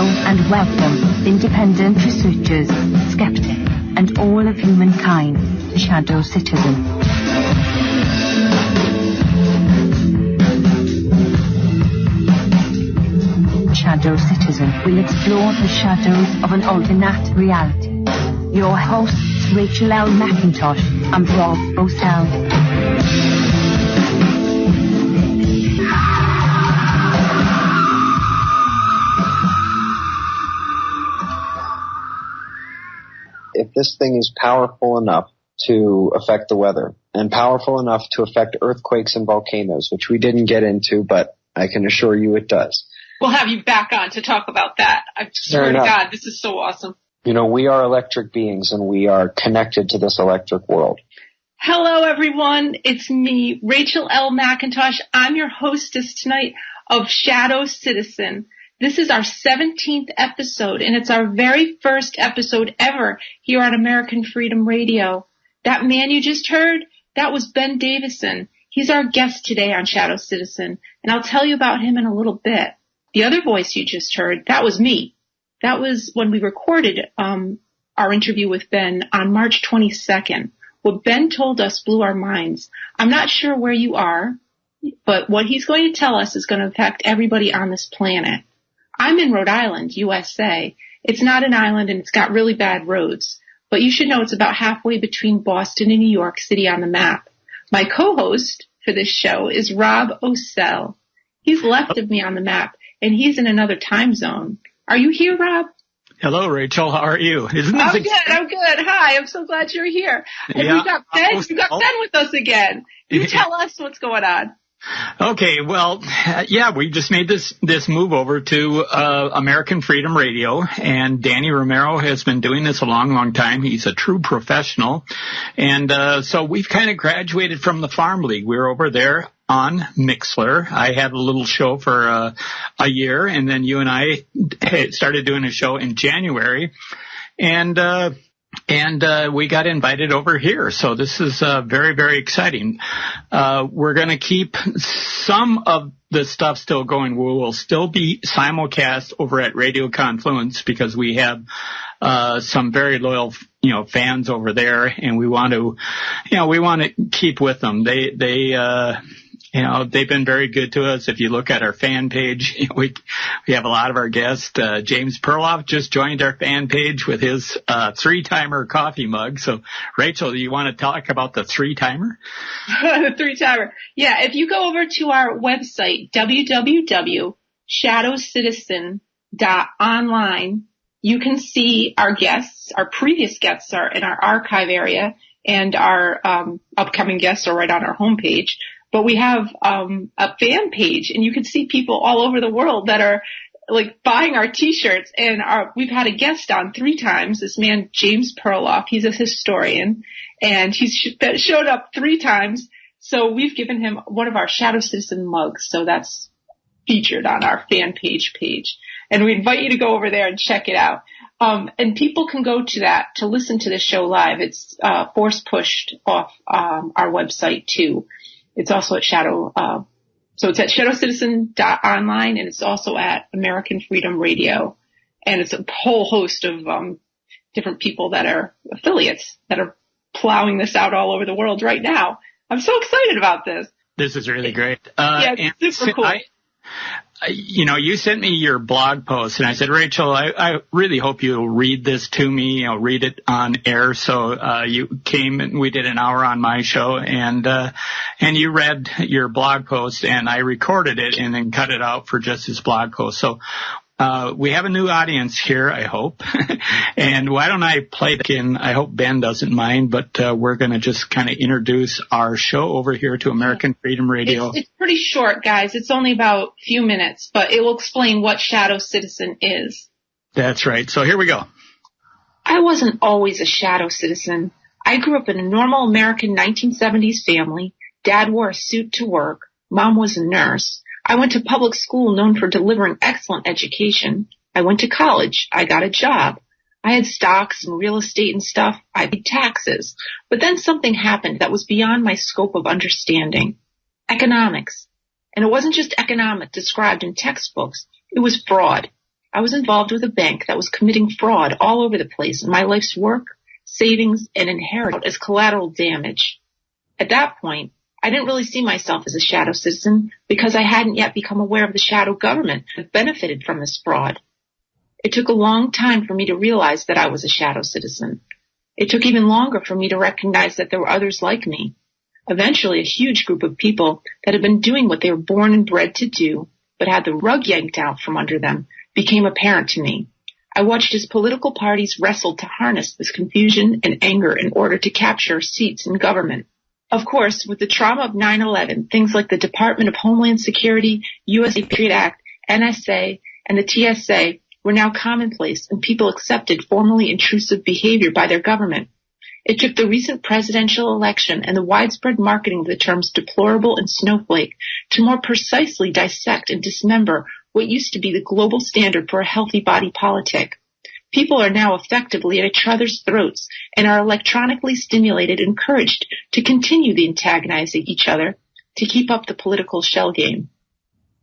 and welcome independent researchers, skeptics, and all of humankind to Shadow Citizen. Shadow Citizen will explore the shadows of an alternate reality. Your hosts, Rachael L. McIntosh and Rob O'Sell. If this thing is powerful enough to affect the weather and powerful enough to affect earthquakes and volcanoes, which we didn't get into, but I can assure you it does. We'll have you back on to talk about that. I swear to God, this is so awesome. You know, we are electric beings and we are connected to this electric world. Hello, everyone. It's me, Rachael L. McIntosh. I'm your hostess tonight of Shadow Citizen. This is our 17th episode, and it's our very first episode ever here on American Freedom Radio. That man you just heard, that was Ben Davidson. He's our guest today on Shadow Citizen, and I'll tell you about him in a little bit. The other voice you just heard, that was me. That was when we recorded our interview with Ben on March 22nd. What Ben told us blew our minds. I'm not sure where you are, but what he's going to tell us is going to affect everybody on this planet. I'm in Rhode Island, USA. It's not an island and it's got really bad roads, but you should know it's about halfway between Boston and New York City on the map. My co-host for this show is Rob O'Sell. He's left of me on the map and he's in another time zone. Are you here, Rob? Hello, Rachael. How are you? I'm good. Hi. I'm so glad you're here. And yeah, we got Ben with us again. You tell us what's going on. Okay, well, yeah, we just made this move over to American Freedom Radio, and Danny Romero has been doing this a long time. He's a true professional, and so we've kind of graduated from the Farm League. We're over there on Mixler. I had a little show for a year, and then you and I started doing a show in January, and we got invited over here. So this is very, very exciting. We're going to keep some of the stuff still going. We will still be simulcast over at Radio Confluence because we have some very loyal, fans over there, and we want to keep with them. They've been very good to us. If you look at our fan page, we have a lot of our guests. James Perloff just joined our fan page with his 3-timer coffee mug. So, Rachael, do you want to talk about the 3-timer? The 3-timer. Yeah, if you go over to our website, www.shadowcitizen.online, you can see our guests. Our previous guests are in our archive area, and our upcoming guests are right on our homepage. But we have a fan page, and you can see people all over the world that are like buying our T-shirts. And we've had a guest on 3 times. This man James Perloff, he's a historian, and he's showed up 3 times. So we've given him one of our Shadow Citizen mugs. So that's featured on our fan page. And we invite you to go over there and check it out. And people can go to that to listen to the show live. It's force pushed off our website too. It's also at so it's at shadowcitizen.online, and it's also at American Freedom Radio. And it's a whole host of different people that are affiliates that are plowing this out all over the world right now. I'm so excited about this. This is really great. Yeah, it's super cool. You sent me your blog post, and I said, Rachael, I really hope you'll read this to me, read it on air. So you came and we did an hour on my show, and you read your blog post, and I recorded it and then cut it out for just his blog post. So we have a new audience here, I hope. And why don't I play it in? I hope Ben doesn't mind, but we're going to just kind of introduce our show over here to American Freedom Radio. It's pretty short, guys. It's only about a few minutes, but it will explain what Shadow Citizen is. That's right. So here we go. I wasn't always a Shadow Citizen. I grew up in a normal American 1970s family. Dad wore a suit to work. Mom was a nurse. I went to public school known for delivering excellent education. I went to college. I got a job. I had stocks and real estate and stuff. I paid taxes. But then something happened that was beyond my scope of understanding. Economics. And it wasn't just economics described in textbooks. It was fraud. I was involved with a bank that was committing fraud all over the place, and my life's work, savings, and inheritance as collateral damage. At that point, I didn't really see myself as a shadow citizen because I hadn't yet become aware of the shadow government that benefited from this fraud. It took a long time for me to realize that I was a shadow citizen. It took even longer for me to recognize that there were others like me. Eventually, a huge group of people that had been doing what they were born and bred to do, but had the rug yanked out from under them, became apparent to me. I watched as political parties wrestled to harness this confusion and anger in order to capture seats in government. Of course, with the trauma of 9/11, things like the Department of Homeland Security, U.S. Patriot Act, NSA, and the TSA were now commonplace, and people accepted formally intrusive behavior by their government. It took the recent presidential election and the widespread marketing of the terms deplorable and snowflake to more precisely dissect and dismember what used to be the global standard for a healthy body politic. People are now effectively at each other's throats and are electronically stimulated and encouraged to continue the antagonizing each other to keep up the political shell game.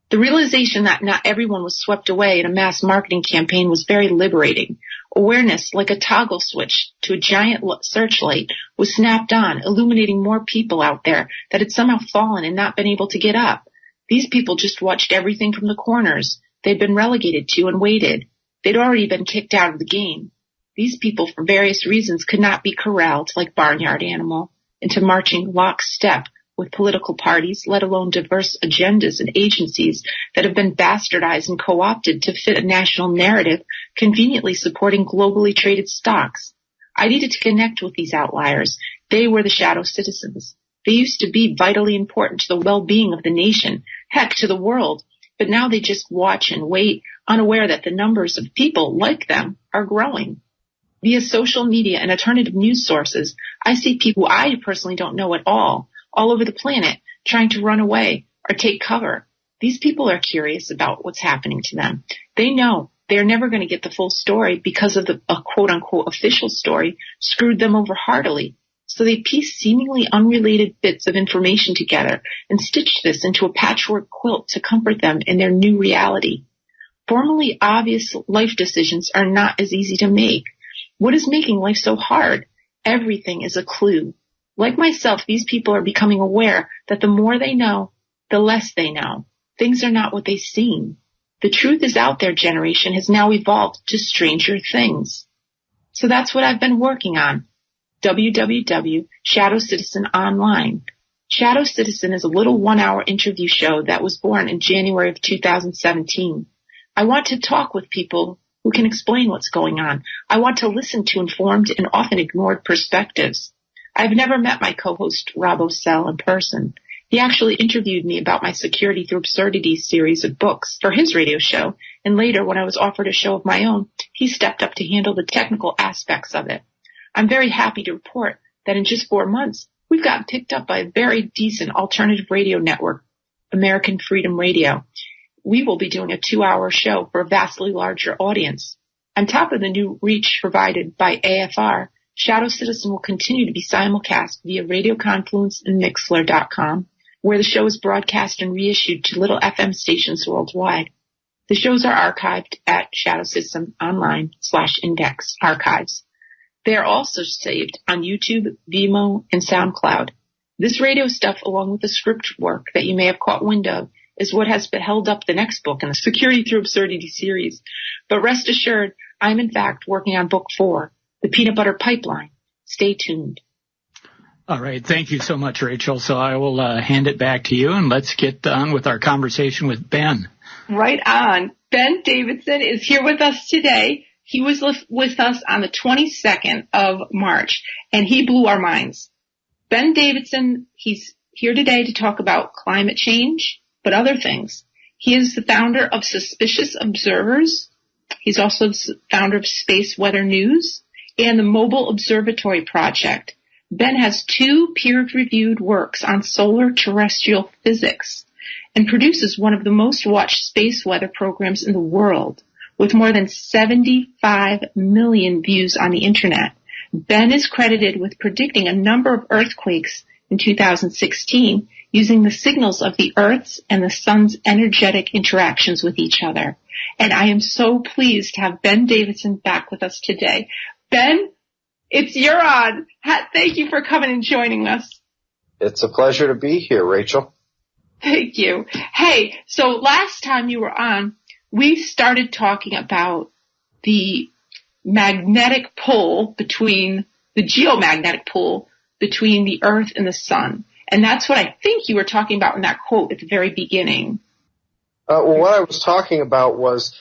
The realization that not everyone was swept away in a mass marketing campaign was very liberating. Awareness, like a toggle switch to a giant searchlight, was snapped on, illuminating more people out there that had somehow fallen and not been able to get up. These people just watched everything from the corners they'd been relegated to and waited. They'd already been kicked out of the game. These people, for various reasons, could not be corralled like barnyard animal into marching lockstep with political parties, let alone diverse agendas and agencies that have been bastardized and co-opted to fit a national narrative conveniently supporting globally traded stocks. I needed to connect with these outliers. They were the shadow citizens. They used to be vitally important to the well-being of the nation, heck, to the world, but now they just watch and wait, unaware that the numbers of people like them are growing. Via social media and alternative news sources, I see people I personally don't know at all over the planet, trying to run away or take cover. These people are curious about what's happening to them. They know they're never going to get the full story because of a quote-unquote official story screwed them over heartily. So they piece seemingly unrelated bits of information together and stitch this into a patchwork quilt to comfort them in their new reality. Formally obvious life decisions are not as easy to make. What is making life so hard? Everything is a clue. Like myself, these people are becoming aware that the more they know, the less they know. Things are not what they seem. The truth is out there generation has now evolved to stranger things. So that's what I've been working on. www.Shadow Citizen Online. Shadow Citizen is a little 1-hour interview show that was born in January of 2017. I want to talk with people who can explain what's going on. I want to listen to informed and often ignored perspectives. I've never met my co-host, Rob O'Sell, in person. He actually interviewed me about my Security Through Absurdity series of books for his radio show, and later, when I was offered a show of my own, he stepped up to handle the technical aspects of it. I'm very happy to report that in just 4 months, we've gotten picked up by a very decent alternative radio network, American Freedom Radio. We will be doing a 2-hour show for a vastly larger audience. On top of the new reach provided by AFR, Shadow Citizen will continue to be simulcast via Radio Confluence and Mixler.com, where the show is broadcast and reissued to little FM stations worldwide. The shows are archived at Shadow Citizen Online/index archives. They are also saved on YouTube, Vimeo, and SoundCloud. This radio stuff, along with the script work that you may have caught wind of, is what has held up the next book in the Security Through Absurdity series. But rest assured, I'm in fact working on book 4, The Peanut Butter Pipeline. Stay tuned. All right. Thank you so much, Rachel. So I will hand it back to you, and let's get on with our conversation with Ben. Right on. Ben Davidson is here with us today. He was with us on the 22nd of March, and he blew our minds. Ben Davidson, he's here today to talk about climate change, but other things. He is the founder of Suspicious0bservers. He's also the founder of SpaceWeatherNews and the Mobile Observatory project. Ben has 2 peer-reviewed works on solar-terrestrial physics and produces one of the most watched space weather programs in the world with more than 75 million views on the internet. Ben is credited with predicting a number of earthquakes in 2016 using the signals of the Earth's and the Sun's energetic interactions with each other. And I am so pleased to have Ben Davidson back with us today. Ben, you're on. Thank you for coming and joining us. It's a pleasure to be here, Rachel. Thank you. Hey, so last time you were on, we started talking about the geomagnetic pull between the Earth and the Sun. And that's what I think you were talking about in that quote at the very beginning. Well, what I was talking about was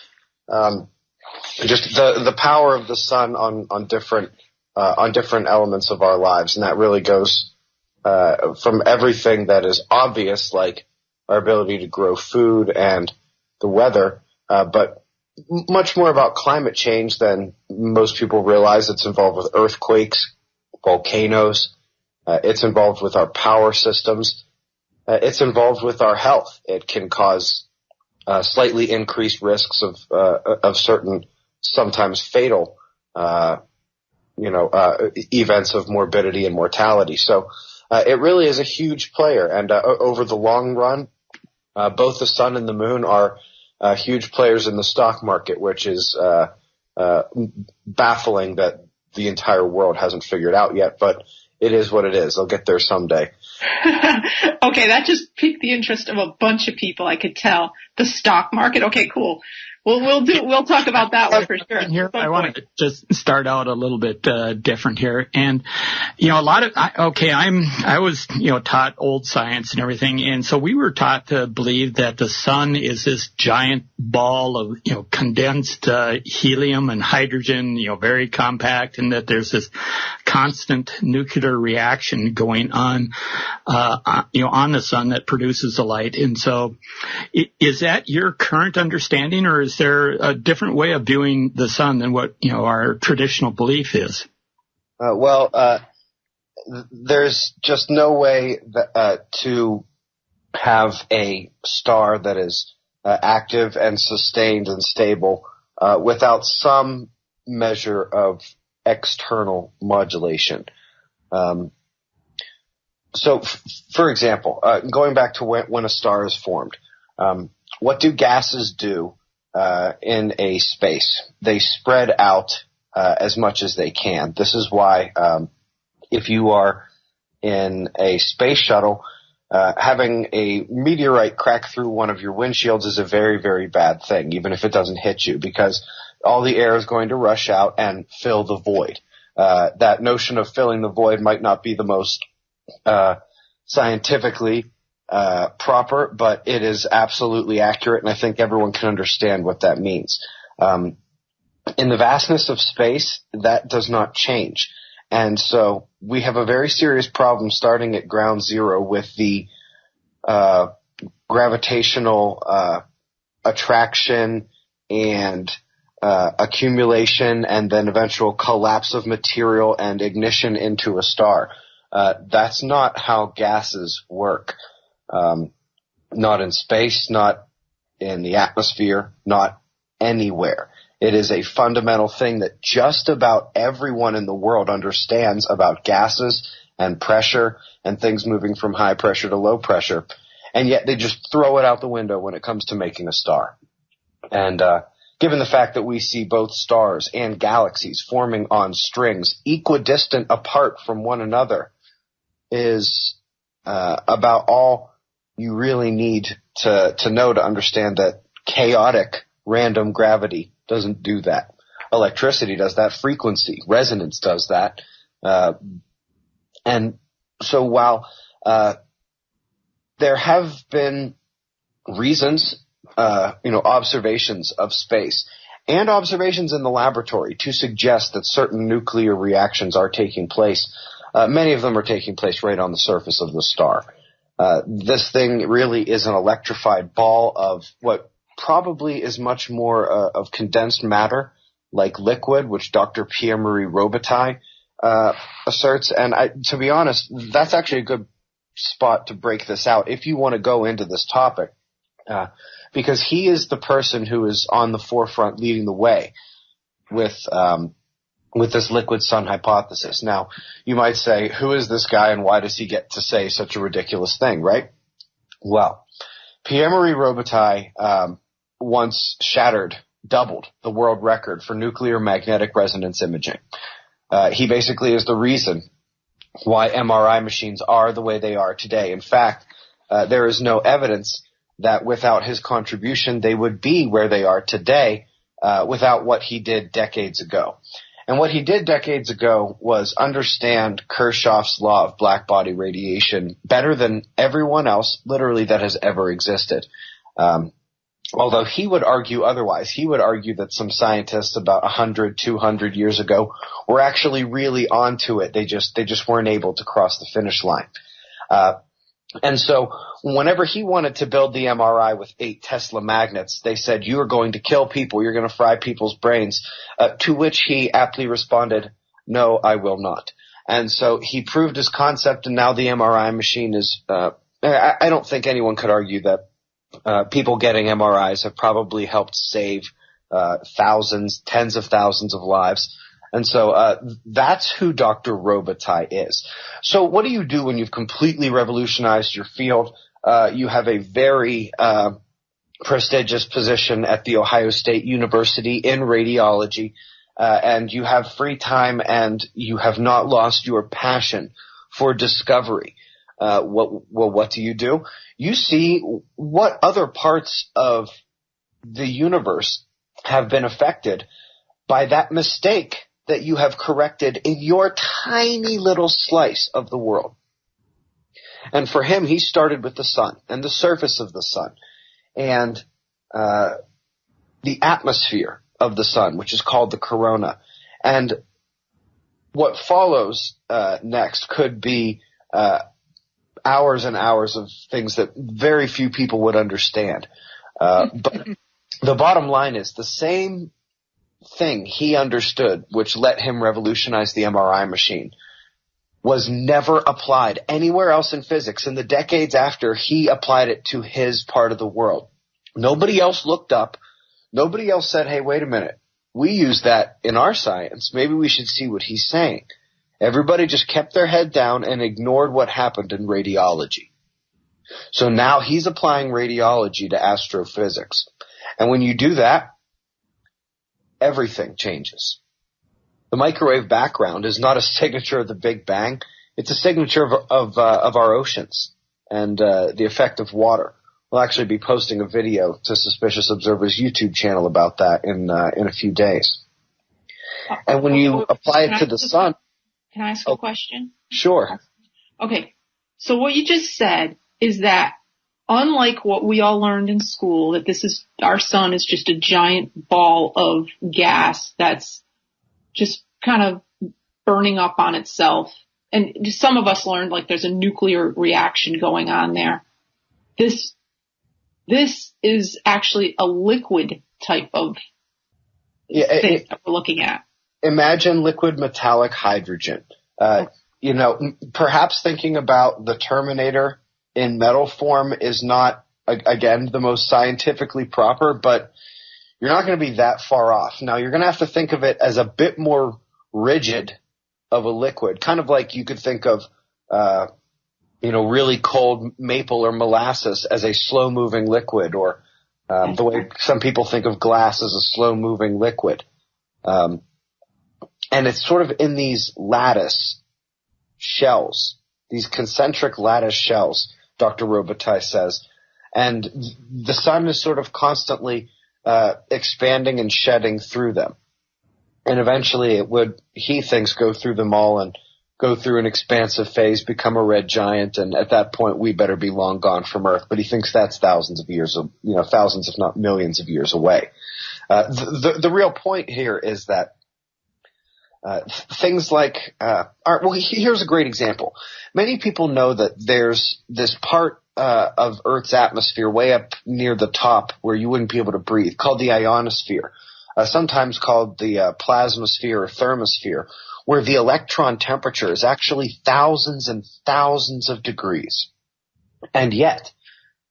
just the power of the sun on different elements of our lives, and that really goes from everything that is obvious, like our ability to grow food and the weather, but much more about climate change than most people realize. It's involved with earthquakes, volcanoes. It's involved with our power systems. It's involved with our health. It can cause slightly increased risks of certain, sometimes fatal, events of morbidity and mortality. So it really is a huge player. And over the long run, both the sun and the moon are huge players in the stock market, which is baffling that the entire world hasn't figured out yet. But it is what it is. They'll get there someday. Okay, that just piqued the interest of a bunch of people, I could tell. The stock market. Okay, cool. We'll talk about that one for sure. Here, I want to just start out a little bit different here, and I was taught old science and everything, and so we were taught to believe that the sun is this giant ball of condensed helium and hydrogen, very compact, and that there's this constant nuclear reaction going on on the sun that produces the light. And so, is that your current understanding, or is there a different way of viewing the sun than what our traditional belief is? There's just no way to have a star that is active and sustained and stable without some measure of external modulation. So, for example, going back to when a star is formed, what do gases do in a space? They spread out as much as they can. This is why if you are in a space shuttle, having a meteorite crack through one of your windshields is a very, very bad thing, even if it doesn't hit you, because all the air is going to rush out and fill the void. That notion of filling the void might not be the most scientifically proper, but it is absolutely accurate, and I think everyone can understand what that means. In the vastness of space, that does not change. And so we have a very serious problem starting at ground zero with the gravitational attraction and accumulation and then eventual collapse of material and ignition into a star. That's not how gases work. Not in space, not in the atmosphere, not anywhere. It is a fundamental thing that just about everyone in the world understands about gases and pressure and things moving from high pressure to low pressure. And yet they just throw it out the window when it comes to making a star. And given the fact that we see both stars and galaxies forming on strings equidistant apart from one another is about all you really need to know to understand that chaotic random gravity doesn't do that. Electricity does that. Frequency, resonance does that. And so while there have been reasons, observations of space and observations in the laboratory to suggest that certain nuclear reactions are taking place, many of them are taking place right on the surface of the star. This thing really is an electrified ball of what probably is much more of condensed matter, like liquid, which Dr. Pierre-Marie Robitaille asserts. And to be honest, that's actually a good spot to break this out if you want to go into this topic, because he is the person who is on the forefront leading the way with this liquid sun hypothesis. Now, you might say, who is this guy and why does he get to say such a ridiculous thing, right? Well, Pierre-Marie Robitaille once doubled the world record for nuclear magnetic resonance imaging. He basically is the reason why MRI machines are the way they are today. In fact, there is no evidence that without his contribution, they would be where they are today without what he did decades ago. And what he did decades ago was understand Kirchhoff's law of black body radiation better than everyone else, literally, that has ever existed. Although he would argue otherwise. He would argue that some scientists about 100, 200 years ago were actually really onto it. They just weren't able to cross the finish line. And so whenever he wanted to build the MRI with 8 Tesla magnets, they said, you are going to kill people. You're going to fry people's brains. To which he aptly responded, no, I will not. And so he proved his concept, and now the MRI machine is I don't think anyone could argue that people getting MRIs have probably helped save thousands, tens of thousands of lives. And so that's who Dr. Robitaille is. So what do you do when you've completely revolutionized your field? You have a very prestigious position at The Ohio State University in radiology, and you have free time, and you have not lost your passion for discovery. What do? You see what other parts of the universe have been affected by that mistake that you have corrected in your tiny little slice of the world. And for him, he started with the sun and the surface of the sun and the atmosphere of the sun, which is called the corona. And what follows next could be hours and hours of things that very few people would understand. But the bottom line is the same thing he understood, which let him revolutionize the MRI machine, was never applied anywhere else in physics in the decades after he applied it to his part of the world. Nobody else looked up. Nobody else said, hey, wait a minute. We use that in our science. Maybe we should see what he's saying. Everybody just kept their head down and ignored what happened in radiology. So now he's applying radiology to astrophysics. And when you do that, everything changes. The microwave background is not a signature of the Big Bang. It's a signature of our oceans and the effect of water. We'll actually be posting a video to Suspicious Observers YouTube channel about that in a few days. And when you apply it to the sun... Can I ask a question? Sure. Okay. So what you just said is that unlike what we all learned in school, that our sun is just a giant ball of gas that's just kind of burning up on itself. And some of us learned like there's a nuclear reaction going on there. This is actually a liquid type of thing that we're looking at. Imagine liquid metallic hydrogen. Perhaps thinking about the Terminator in metal form is not, again, the most scientifically proper, but you're not going to be that far off. Now, you're going to have to think of it as a bit more rigid of a liquid, kind of like you could think of, really cold maple or molasses as a slow-moving liquid, or the way some people think of glass as a slow-moving liquid. And it's sort of in these lattice shells, these concentric lattice shells, Dr. Robitaille says. And the sun is sort of constantly expanding and shedding through them. And eventually it would, he thinks, go through them all and go through an expansive phase, become a red giant, and at that point we better be long gone from Earth. But he thinks that's thousands if not millions of years away. The real point here is that things like here's a great example. Many people know that there's this part of Earth's atmosphere way up near the top where you wouldn't be able to breathe, called the ionosphere, sometimes called the plasmasphere or thermosphere, where the electron temperature is actually thousands and thousands of degrees. And yet,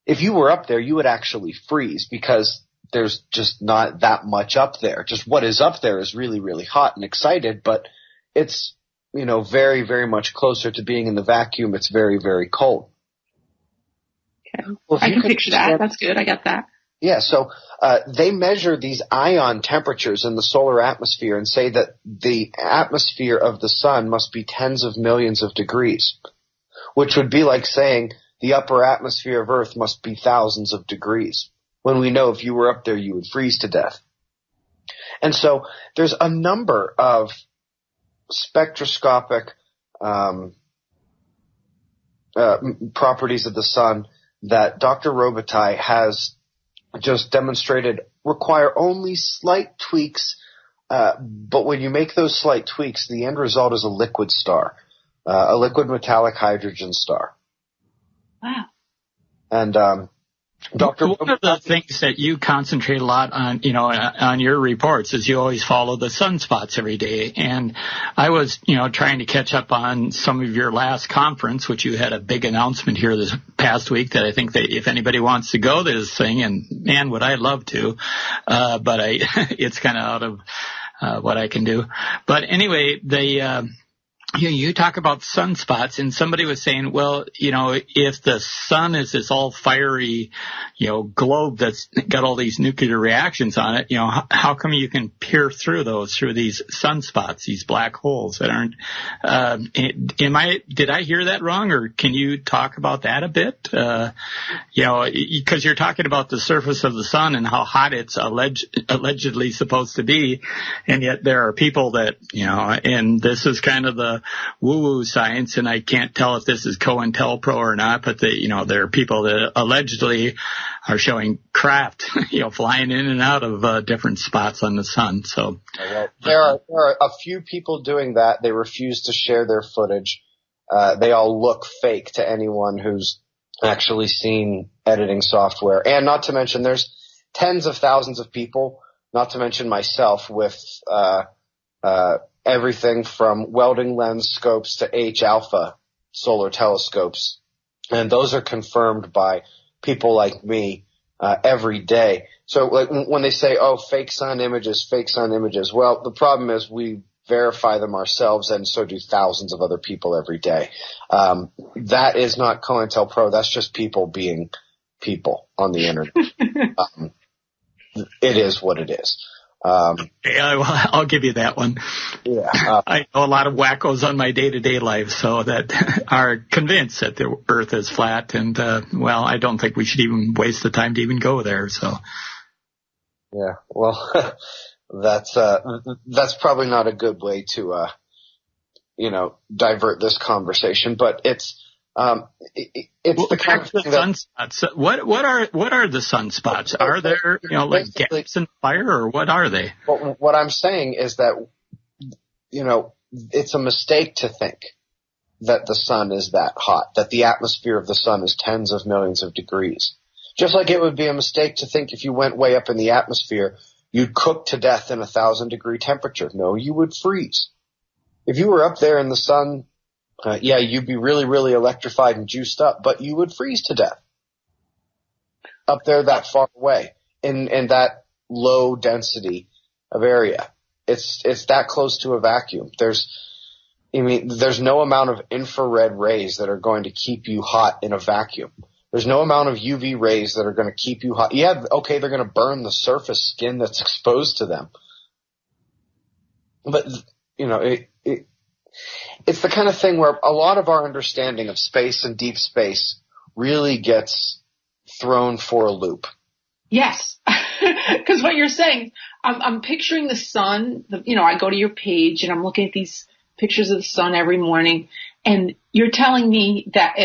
if you were up there, you would actually freeze because there's just not that much up there. Just what is up there is really, really hot and excited, but it's, very, very much closer to being in the vacuum. It's very, very cold. Okay. Well, I can picture that. That's good. I got that. Yeah, so they measure these ion temperatures in the solar atmosphere and say that the atmosphere of the sun must be tens of millions of degrees, which would be like saying the upper atmosphere of Earth must be thousands of degrees, when we know if you were up there you would freeze to death. And so there's a number of spectroscopic properties of the sun that Dr. Robitaille has just demonstrated require only slight tweaks, but when you make those slight tweaks, the end result is a liquid star, a liquid metallic hydrogen star. Wow. And Dr. One of the things that you concentrate a lot on, on your reports is you always follow the sunspots every day. And I was, trying to catch up on some of your last conference, which you had a big announcement here this past week that I think that if anybody wants to go to this thing, and man, would I love to, but it's kind of out of what I can do. But anyway, you talk about sunspots, and somebody was saying, well, if the sun is this all fiery, globe that's got all these nuclear reactions on it, how come you can peer through these sunspots, these black holes that aren't, did I hear that wrong, or can you talk about that a bit? Because you're talking about the surface of the sun and how hot it's allegedly supposed to be, and yet there are people that, and this is kind of the woo-woo science, and I can't tell if this is COINTELPRO or not, but there are people that allegedly are showing craft, flying in and out of different spots on the sun. So there are a few people doing that. They refuse to share their footage. They all look fake to anyone who's actually seen editing software. And not to mention, there's tens of thousands of people, not to mention myself, with everything from welding lens scopes to H-alpha solar telescopes. And those are confirmed by people like me every day. So like when they say, oh, fake sun images, well, the problem is we verify them ourselves, and so do thousands of other people every day. That is not COINTELPRO. That's just people being people on the internet. It is what it is. I'll give you that one. Yeah. I know a lot of wackos on my day-to-day life, so that are convinced that the Earth is flat, and I don't think we should even waste the time to even go there. So. Yeah. Well, that's probably not a good way to divert this conversation, but it's the kind of thing sunspots. What are the sunspots? Are there like gaps in fire, or what are they? What I'm saying is that it's a mistake to think that the sun is that hot, that the atmosphere of the sun is tens of millions of degrees. Just like it would be a mistake to think if you went way up in the atmosphere, you'd cook to death in 1,000-degree temperature. No, you would freeze. If you were up there in the sun, you'd be really, really electrified and juiced up, but you would freeze to death up there that far away in that low density of area. It's that close to a vacuum. There's no amount of infrared rays that are going to keep you hot in a vacuum. There's no amount of UV rays that are going to keep you hot. Yeah, okay, they're going to burn the surface skin that's exposed to them. But, it's the kind of thing where a lot of our understanding of space and deep space really gets thrown for a loop. Yes. Because what you're saying, I'm picturing the sun, I go to your page and I'm looking at these pictures of the sun every morning, and you're telling me that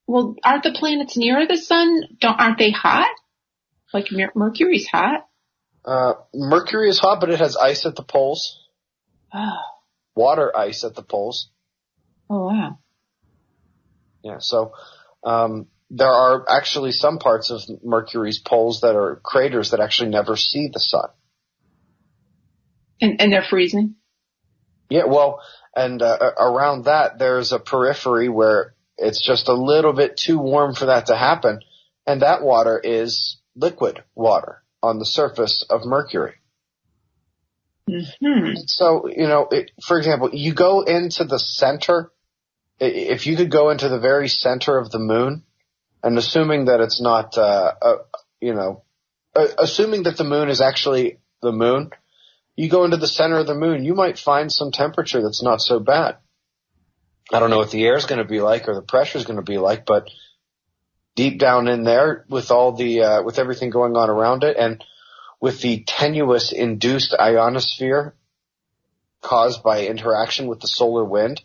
aren't the planets nearer the sun? Aren't they hot? Like Mercury's hot? Mercury is hot, but it has ice at the poles. Oh. Water ice at the poles. Oh, wow. Yeah, so there are actually some parts of Mercury's poles that are craters that actually never see the sun. And they're freezing? Yeah, well, and around that there's a periphery where it's just a little bit too warm for that to happen, and that water is liquid water on the surface of Mercury. Mm-hmm. So, for example, you go into the center, if you could go into the very center of the moon, and assuming that it's not, assuming that the moon is actually the moon, you go into the center of the moon, you might find some temperature that's not so bad. I don't know what the air is going to be like or the pressure is going to be like, but deep down in there, with all the with everything going on around it, and with the tenuous induced ionosphere caused by interaction with the solar wind,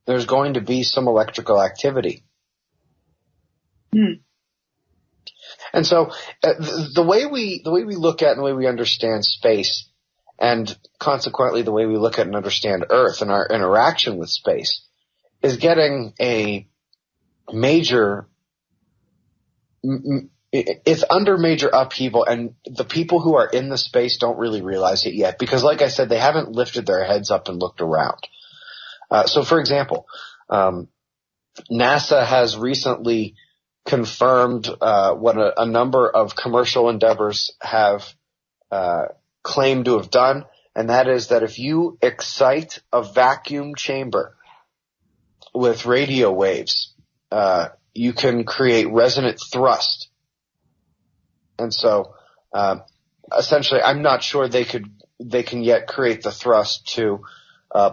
there's going to be some electrical activity. And so the way we look at and the way we understand space, and consequently the way we look at and understand Earth and our interaction with space, is getting a major it's under major upheaval, and the people who are in the space don't really realize it yet, because like I said, they haven't lifted their heads up and looked around. So for example, NASA has recently confirmed what a number of commercial endeavors have claimed to have done, and that is that if you excite a vacuum chamber with radio waves, you can create resonant thrust. And so essentially, I'm not sure they can yet create the thrust to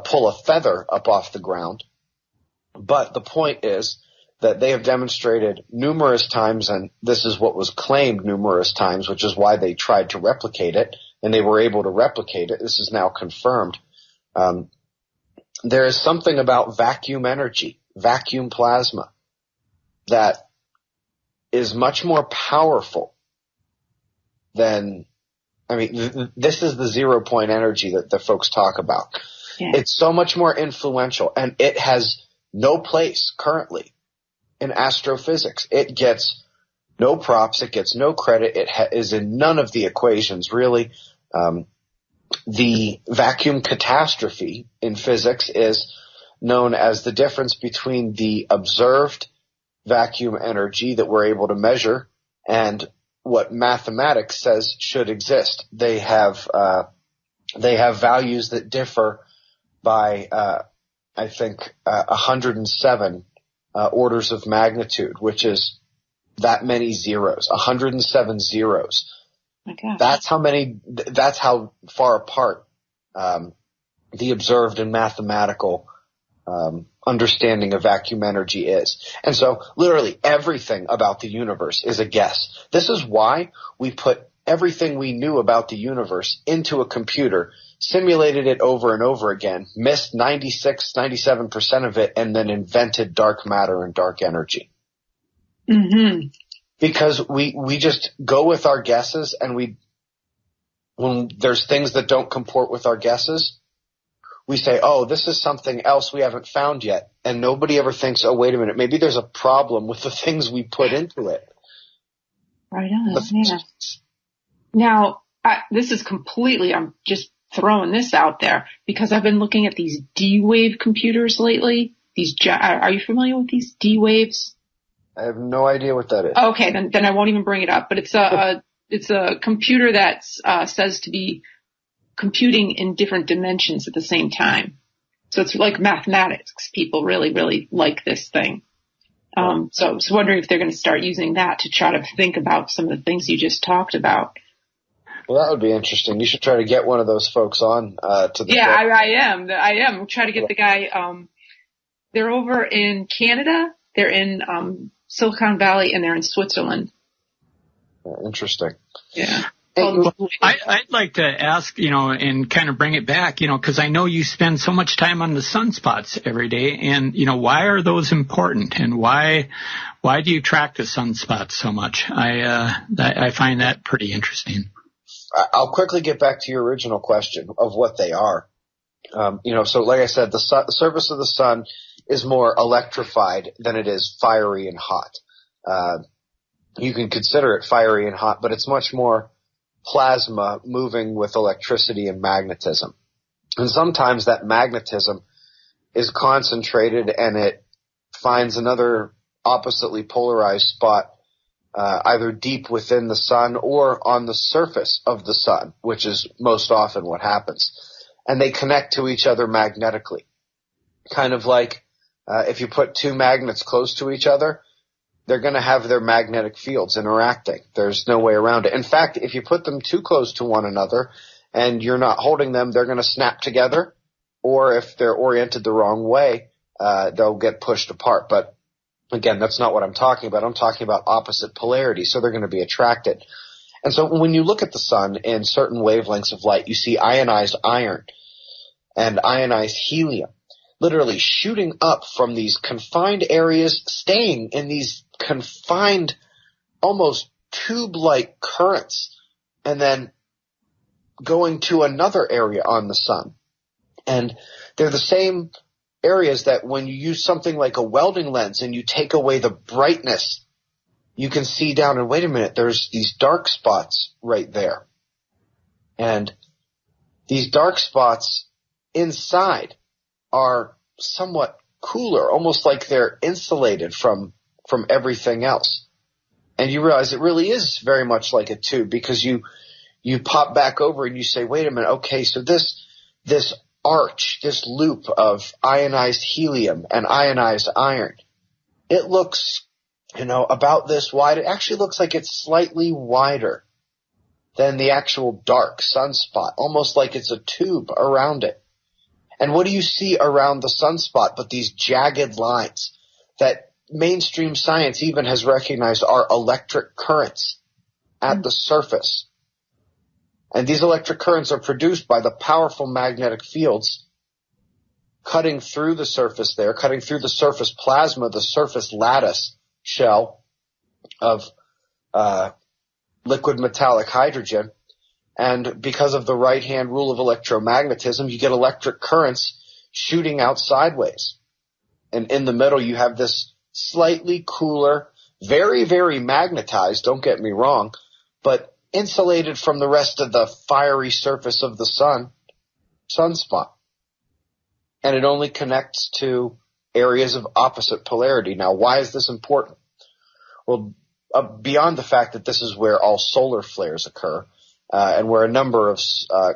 pull a feather up off the ground, but the point is that they have demonstrated numerous times, and this is what was claimed numerous times, which is why they tried to replicate it, and they were able to replicate it. This is now confirmed. There is something about vacuum energy, vacuum plasma, that is much more powerful than, this is the 0 point energy that the folks talk about. Yeah. It's so much more influential, and it has no place currently in astrophysics. It gets no props. It gets no credit. It is in none of the equations, really. The vacuum catastrophe in physics is known as the difference between the observed vacuum energy that we're able to measure and what mathematics says should exist. They have values that differ by, 107 orders of magnitude, which is that many zeros, 107 zeros. My gosh. That's how far apart the observed and mathematical understanding of vacuum energy is. And so literally everything about the universe is a guess. This is why we put everything we knew about the universe into a computer, simulated it over and over again, missed 97% of it, and then invented dark matter and dark energy. Mm-hmm. Because we just go with our guesses, and when there's things that don't comport with our guesses, we say, oh, this is something else we haven't found yet. And nobody ever thinks, oh, wait a minute, maybe there's a problem with the things we put into it. Right on, yeah. Now, this is completely, I'm just throwing this out there, because I've been looking at these D-wave computers lately. Are you familiar with these D-waves? I have no idea what that is. Okay, then I won't even bring it up. But it's a computer that says to be computing in different dimensions at the same time. So it's like mathematics. People really, really like this thing. So I was wondering if they're going to start using that to try to think about some of the things you just talked about. Well, that would be interesting. You should try to get one of those folks on to the show. I am. I'm trying to get the guy. They're over in Canada. They're in Silicon Valley, and they're in Switzerland. Interesting. Yeah. Well, I'd like to ask, and kind of bring it back, because I know you spend so much time on the sunspots every day, and, why are those important, and why do you track the sunspots so much? I find that pretty interesting. I'll quickly get back to your original question of what they are. So like I said, the surface of the sun is more electrified than it is fiery and hot. You can consider it fiery and hot, but it's much more plasma moving with electricity and magnetism. And sometimes that magnetism is concentrated and it finds another oppositely polarized spot, either deep within the sun or on the surface of the sun, which is most often what happens. And they connect to each other magnetically. Kind of like if you put two magnets close to each other, they're going to have their magnetic fields interacting. There's no way around it. In fact, if you put them too close to one another and you're not holding them, they're going to snap together, or if they're oriented the wrong way, they'll get pushed apart. But again, that's not what I'm talking about. I'm talking about opposite polarity, so they're going to be attracted. And so when you look at the sun in certain wavelengths of light, you see ionized iron and ionized helium literally shooting up from these confined areas, staying in these confined, almost tube-like currents, and then going to another area on the sun. And they're the same areas that when you use something like a welding lens and you take away the brightness, you can see down and wait a minute, there's these dark spots right there. And these dark spots inside are somewhat cooler, almost like they're insulated from everything else. And you realize it really is very much like a tube, because you pop back over and you say, wait a minute, okay, so this arch, this loop of ionized helium and ionized iron, it looks, about this wide. It actually looks like it's slightly wider than the actual dark sunspot, almost like it's a tube around it. And what do you see around the sunspot but these jagged lines that mainstream science even has recognized are electric currents at the surface? And these electric currents are produced by the powerful magnetic fields cutting through the surface there, cutting through the surface plasma, the surface lattice shell of liquid metallic hydrogen. And because of the right-hand rule of electromagnetism, you get electric currents shooting out sideways. And in the middle, you have this slightly cooler, very, very magnetized, don't get me wrong, but insulated from the rest of the fiery surface of the sunspot. And it only connects to areas of opposite polarity. Now, why is this important? Well, beyond the fact that this is where all solar flares occur, and where a number of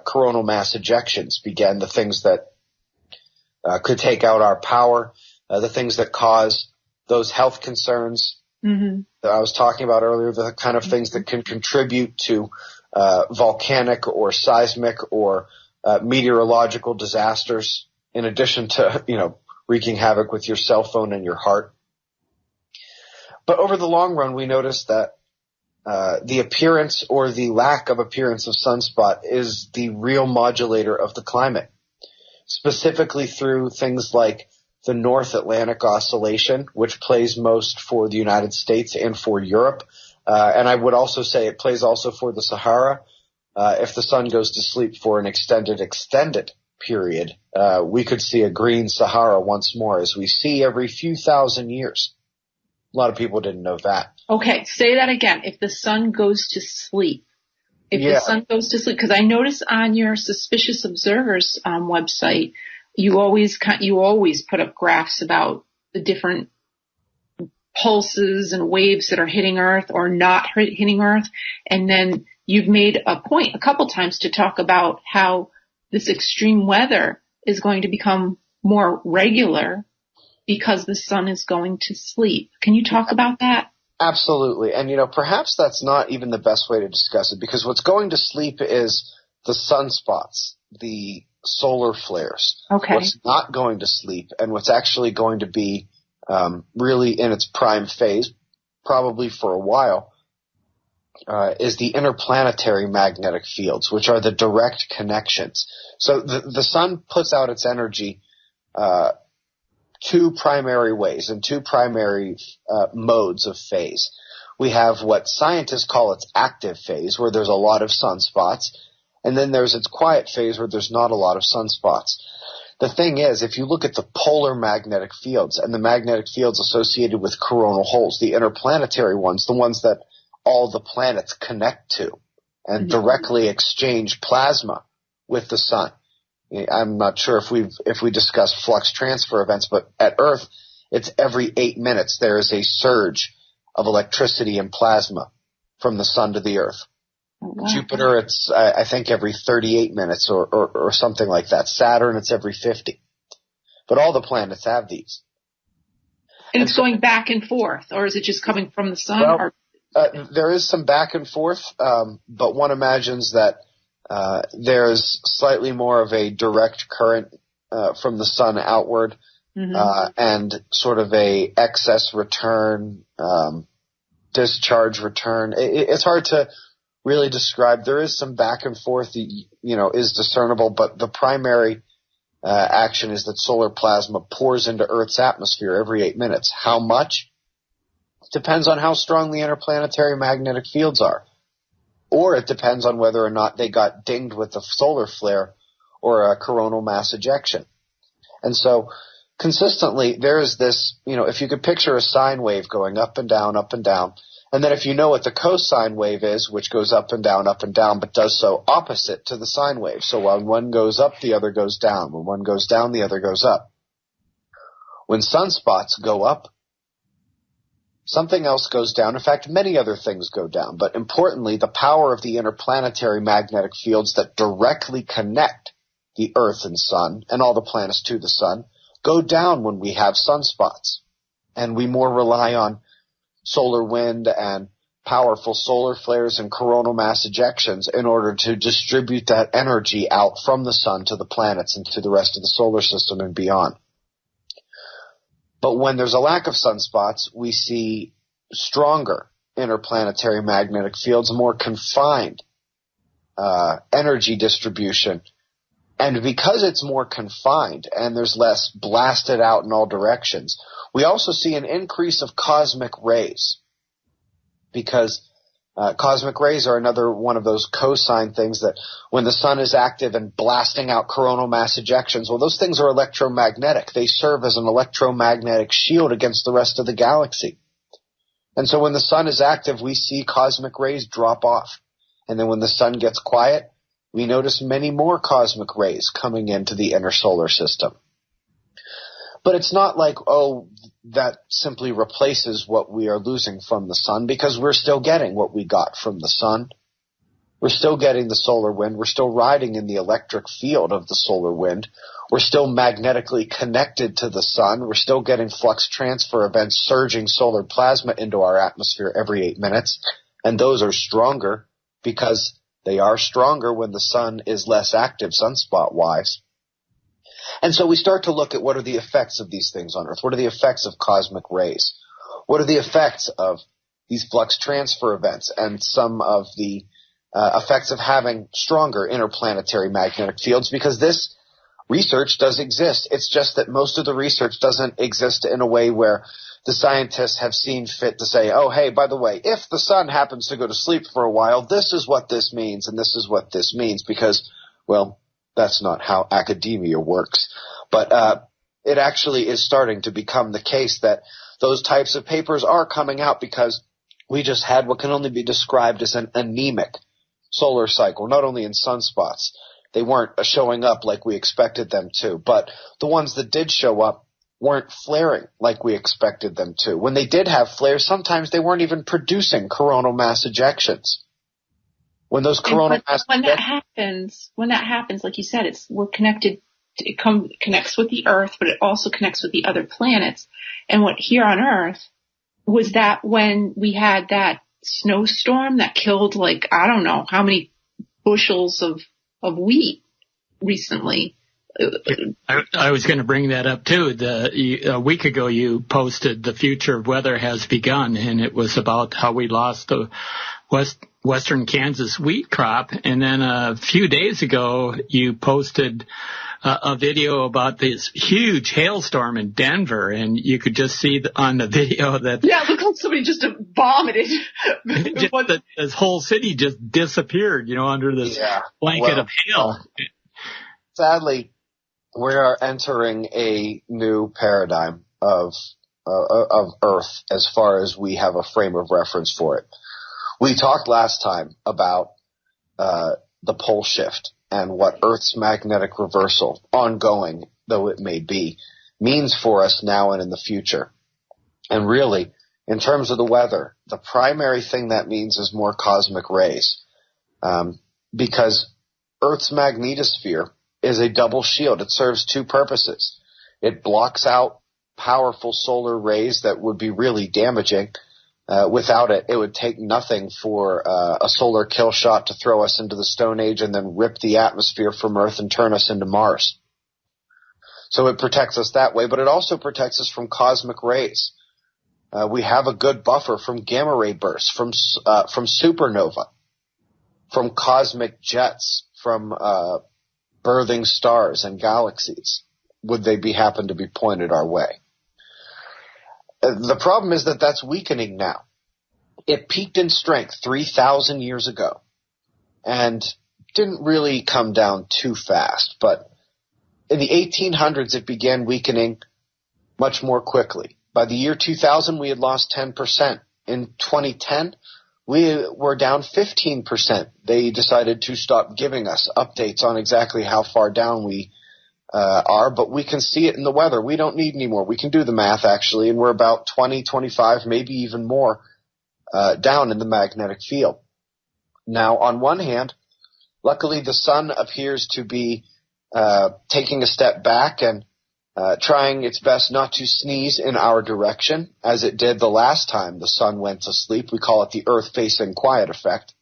coronal mass ejections begin, the things that could take out our power, the things that cause those health concerns that I was talking about earlier, the kind of things that can contribute to volcanic or seismic or meteorological disasters, in addition to, wreaking havoc with your cell phone and your heart. But over the long run, we noticed that the appearance or the lack of appearance of sunspot is the real modulator of the climate, specifically through things like the North Atlantic Oscillation, which plays most for the United States and for Europe. And I would also say it plays also for the Sahara. If the sun goes to sleep for an extended period, we could see a green Sahara once more, as we see every few thousand years. A lot of people didn't know that. Okay, say that again. If the sun goes to sleep. The sun goes to sleep, because I notice on your Suspicious Observers website, you always put up graphs about the different pulses and waves that are hitting Earth or not hitting Earth. And then you've made a point a couple times to talk about how this extreme weather is going to become more regular because the sun is going to sleep. Can you talk about that? Absolutely. And, perhaps that's not even the best way to discuss it, because what's going to sleep is the sunspots, the solar flares. Okay. What's not going to sleep, and what's actually going to be really in its prime phase, probably for a while, is the interplanetary magnetic fields, which are the direct connections. So the sun puts out its energy two primary ways and two primary modes of phase. We have what scientists call its active phase, where there's a lot of sunspots, and then there's its quiet phase, where there's not a lot of sunspots. The thing is, if you look at the polar magnetic fields and the magnetic fields associated with coronal holes, the interplanetary ones, the ones that all the planets connect to and directly exchange plasma with the sun. I'm not sure if we discuss flux transfer events, but at Earth, it's every 8 minutes there is a surge of electricity and plasma from the sun to the Earth. Wow. Jupiter, it's I think every 38 minutes or something like that. Saturn, it's every 50. But all the planets have these. And it's going back and forth, or is it just coming from the sun? Well, there is some back and forth, but one imagines that there's slightly more of a direct current from the sun outward, and sort of a excess return, discharge return. It's hard to really describe. There is some back and forth, is discernible, but the primary action is that solar plasma pours into Earth's atmosphere every 8 minutes. How much? Depends on how strong the interplanetary magnetic fields are. Or it depends on whether or not they got dinged with a solar flare or a coronal mass ejection. And so consistently there is this, if you could picture a sine wave going up and down, and then if you know what the cosine wave is, which goes up and down, but does so opposite to the sine wave. So when one goes up, the other goes down. When one goes down, the other goes up. When sunspots go up, something else goes down. In fact, many other things go down. But importantly, the power of the interplanetary magnetic fields that directly connect the Earth and Sun and all the planets to the Sun go down when we have sunspots. And we more rely on solar wind and powerful solar flares and coronal mass ejections in order to distribute that energy out from the Sun to the planets and to the rest of the solar system and beyond. But when there's a lack of sunspots, we see stronger interplanetary magnetic fields, more confined energy distribution. And because it's more confined and there's less blasted out in all directions, we also see an increase of cosmic rays. Because cosmic rays are another one of those cosine things that when the sun is active and blasting out coronal mass ejections, well, those things are electromagnetic. They serve as an electromagnetic shield against the rest of the galaxy. And so when the sun is active, we see cosmic rays drop off. And then when the sun gets quiet, we notice many more cosmic rays coming into the inner solar system. But it's not like, that simply replaces what we are losing from the sun, because we're still getting what we got from the sun. We're still getting the solar wind. We're still riding in the electric field of the solar wind. We're still magnetically connected to the sun. We're still getting flux transfer events, surging solar plasma into our atmosphere every 8 minutes. And those are stronger because they are stronger when the sun is less active sunspot-wise. And so we start to look at what are the effects of these things on Earth. What are the effects of cosmic rays? What are the effects of these flux transfer events and some of the effects of having stronger interplanetary magnetic fields? Because this research does exist. It's just that most of the research doesn't exist in a way where the scientists have seen fit to say, oh, hey, by the way, if the sun happens to go to sleep for a while, this is what this means and this is what this means, because, well, that's not how academia works. But it actually is starting to become the case that those types of papers are coming out because we just had what can only be described as an anemic solar cycle, not only in sunspots. They weren't showing up like we expected them to, but the ones that did show up weren't flaring like we expected them to. When they did have flares, sometimes they weren't even producing coronal mass ejections. When those coronal mass when that happens, like you said, we're connected. It connects with the Earth, but it also connects with the other planets. And what here on Earth was that when we had that snowstorm that killed, like, I don't know how many bushels of wheat recently. I was going to bring that up too. A week ago you posted The Future of Weather Has Begun, and it was about how we lost the western Kansas wheat crop. And then a few days ago you posted a video about this huge hailstorm in Denver, and you could just see on the video that it looked like somebody just vomited. This whole city just disappeared, under this blanket of hail. Sadly, we are entering a new paradigm of Earth as far as we have a frame of reference for it. We talked last time about the pole shift and what Earth's magnetic reversal, ongoing though it may be, means for us now and in the future. And really, in terms of the weather, the primary thing that means is more cosmic rays, because Earth's magnetosphere is a double shield. It serves two purposes. It blocks out powerful solar rays that would be really damaging. Without it, it would take nothing for a solar kill shot to throw us into the Stone Age and then rip the atmosphere from Earth and turn us into Mars. So it protects us that way, but it also protects us from cosmic rays. We have a good buffer from gamma ray bursts, from supernova, from cosmic jets, from birthing stars and galaxies, would they happen to be pointed our way. The problem is that that's weakening now. It peaked in strength 3,000 years ago and didn't really come down too fast, but in the 1800s it began weakening much more quickly. By the year 2000 we had lost 10%. In 2010 we were down 15%. They decided to stop giving us updates on exactly how far down we are, but we can see it in the weather. We don't need any more. We can do the math, actually, and we're about 20, 25, maybe even more down in the magnetic field. Now, on one hand, luckily the sun appears to be taking a step back and trying its best not to sneeze in our direction, as it did the last time the sun went to sleep. We call it the Earth-facing quiet effect.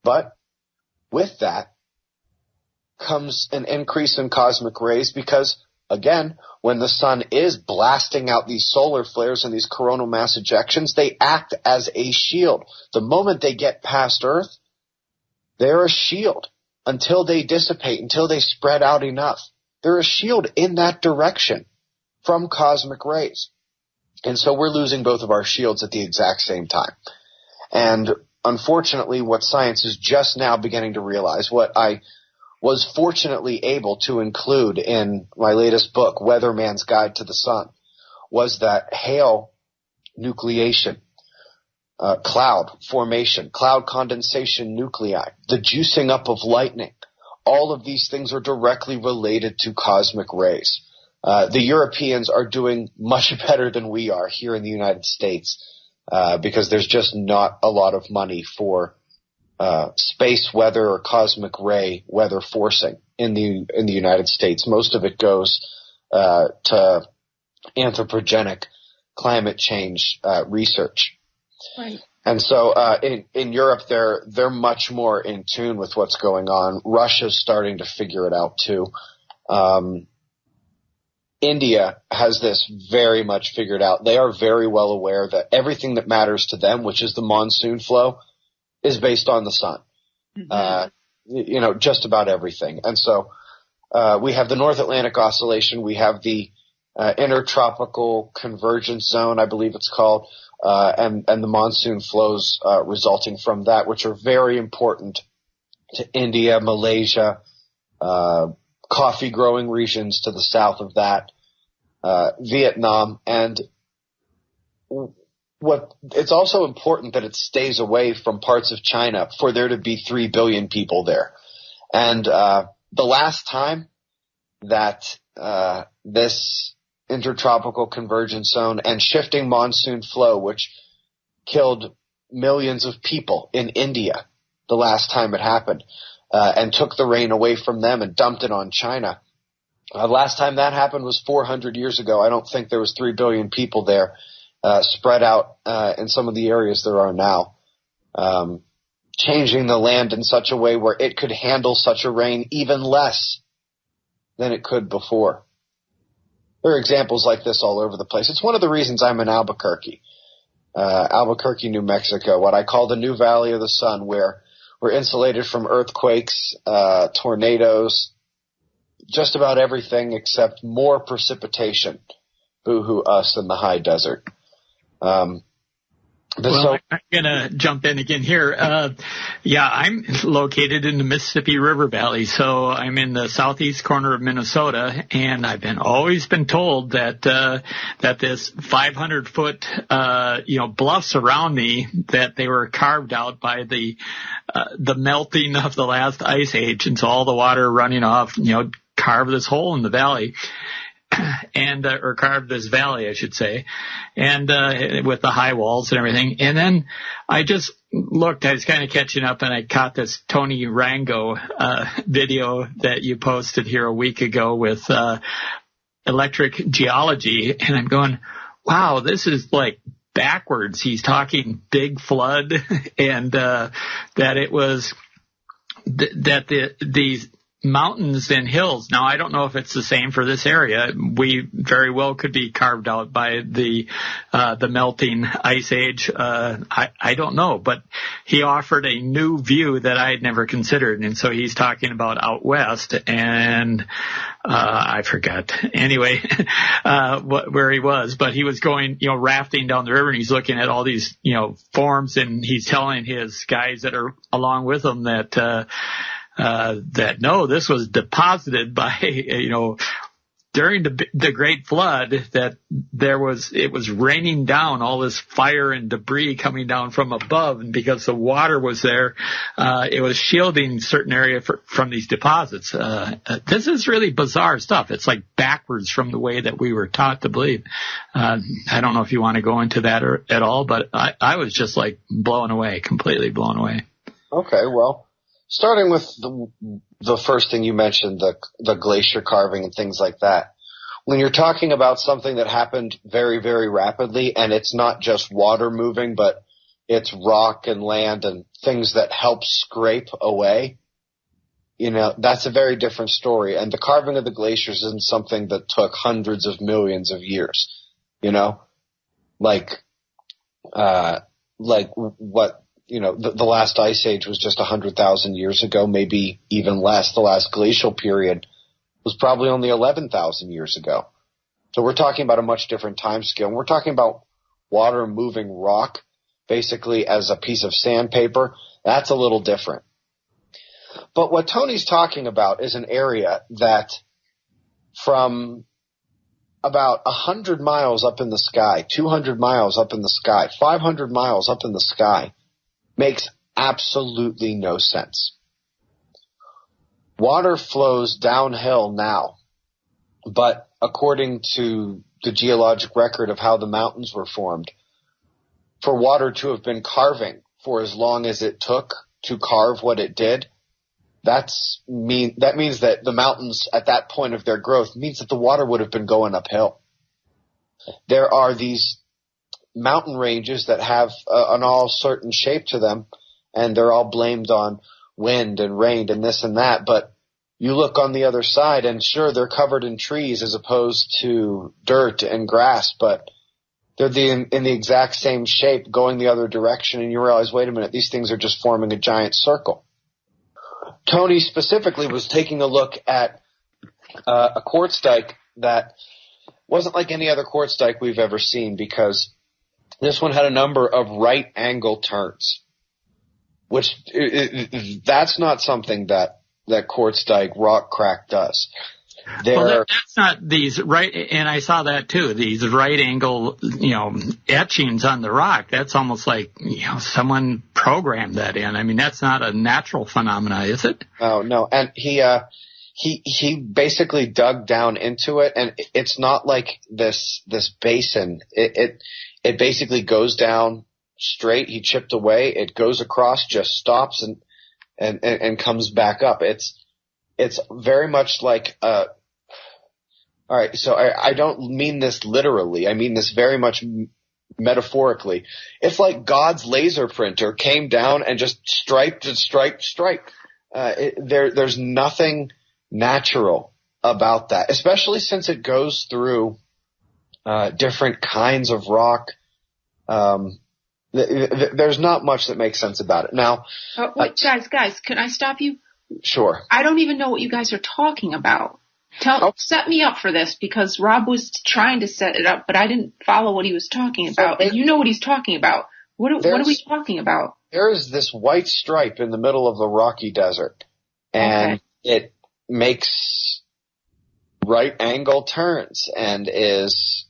But with that comes an increase in cosmic rays because, again, when the sun is blasting out these solar flares and these coronal mass ejections, they act as a shield. The moment they get past Earth, they're a shield until they dissipate, until they spread out enough. They're a shield in that direction from cosmic rays. And so we're losing both of our shields at the exact same time. And unfortunately, what science is just now beginning to realize, what I was fortunately able to include in my latest book, Weatherman's Guide to the Sun, was that hail nucleation, cloud formation, cloud condensation nuclei, the juicing up of lightning, all of these things are directly related to cosmic rays. The Europeans are doing much better than we are here in the United States because there's just not a lot of money for space weather or cosmic ray weather forcing in the United States. Most of it goes to anthropogenic climate change research. Right. And so in Europe, they're much more in tune with what's going on. Russia's starting to figure it out too. India has this very much figured out. They are very well aware that everything that matters to them, which is the monsoon flow, is based on the sun. Mm-hmm. Just about everything. And so we have the North Atlantic Oscillation. We have the Intertropical Convergence Zone, I believe it's called, and the monsoon flows resulting from that, which are very important to India, Malaysia, coffee-growing regions to the south of that, Vietnam, and it's also important that it stays away from parts of China for there to be 3 billion people there. And the last time that this intertropical convergence zone and shifting monsoon flow, which killed millions of people in India the last time it happened, and took the rain away from them and dumped it on China. Last time that happened was 400 years ago. I don't think there was 3 billion people there. Spread out in some of the areas there are now, changing the land in such a way where it could handle such a rain even less than it could before. There are examples like this all over the place. It's one of the reasons I'm in Albuquerque, New Mexico, what I call the New Valley of the Sun, where we're insulated from earthquakes, tornadoes, just about everything except more precipitation. Boo-hoo us in the high desert. I'm going to jump in again here. I'm located in the Mississippi River Valley, so I'm in the southeast corner of Minnesota, and I've always been told that this 500-foot, bluffs around me, that they were carved out by the melting of the last ice age, and so all the water running off, carved this hole in the valley. And or carved this valley, I should say, and with the high walls and everything. And then I just looked, I was kind of catching up, and I caught this Tony Rango video that you posted here a week ago with electric geology, and I'm going, wow, this is like backwards. He's talking big flood, and that it was that these mountains and hills. Now, I don't know if it's the same for this area. We very well could be carved out by the melting ice age. I don't know, but he offered a new view that I had never considered. And so he's talking about out west, and I forgot anyway, where he was, but he was going, rafting down the river, and he's looking at all these, forms, and he's telling his guys that are along with him that no, this was deposited by, during the Great Flood, that it was raining down all this fire and debris coming down from above, and because the water was there, it was shielding certain area from these deposits. This is really bizarre stuff. It's like backwards from the way that we were taught to believe. I don't know if you want to go into that at all, but I was just like blown away, completely blown away. Okay, well, starting with the first thing you mentioned, the glacier carving and things like that. When you're talking about something that happened very, very rapidly, and it's not just water moving, but it's rock and land and things that help scrape away, that's a very different story. And the carving of the glaciers isn't something that took hundreds of millions of years, like what, the last ice age was just 100,000 years ago, maybe even less. The last glacial period was probably only 11,000 years ago. So we're talking about a much different time scale. And we're talking about water moving rock basically as a piece of sandpaper. That's a little different. But what Tony's talking about is an area that from about 100 miles up in the sky, 200 miles up in the sky, 500 miles up in the sky, makes absolutely no sense. Water flows downhill now, but according to the geologic record of how the mountains were formed, for water to have been carving for as long as it took to carve what it did, that means that the mountains at that point of their growth means that the water would have been going uphill. There are these mountain ranges that have an all certain shape to them, and they're all blamed on wind and rain and this and that, but you look on the other side and sure, they're covered in trees as opposed to dirt and grass, but they're in the exact same shape going the other direction, and you realize, wait a minute, these things are just forming a giant circle. Tony specifically was taking a look at a quartz dike that wasn't like any other quartz dike we've ever seen, because this one had a number of right angle turns, which that's not something that quartz dike rock crack does. That's not these right, and I saw that too. These right angle, etchings on the rock. That's almost like someone programmed that in. I mean, that's not a natural phenomena, is it? Oh no, and he basically dug down into it, and it's not like this basin. It basically goes down straight. He chipped away. It goes across, just stops and comes back up. It's very much like all right, so I don't mean this literally. I mean this very much metaphorically. It's like God's laser printer came down and just striped and striped. There's nothing natural about that, especially since it goes through different kinds of rock. There's not much that makes sense about it. Now, wait, guys, can I stop you? Sure. I don't even know what you guys are talking about. Set me up for this, because Rob was trying to set it up, but I didn't follow what he was talking about. And you know what he's talking about. What are we talking about? There is this white stripe in the middle of the rocky desert, and it makes right angle turns and is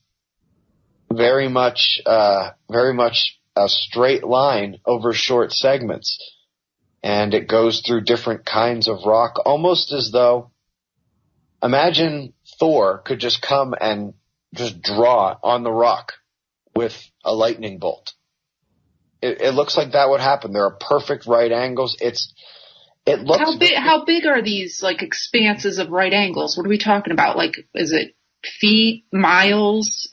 very much a straight line over short segments. And it goes through different kinds of rock, almost as though, imagine Thor could just come and just draw on the rock with a lightning bolt. It looks like that would happen. There are perfect right angles. It looks how big are these like expanses of right angles? What are we talking about? Like, is it feet, miles?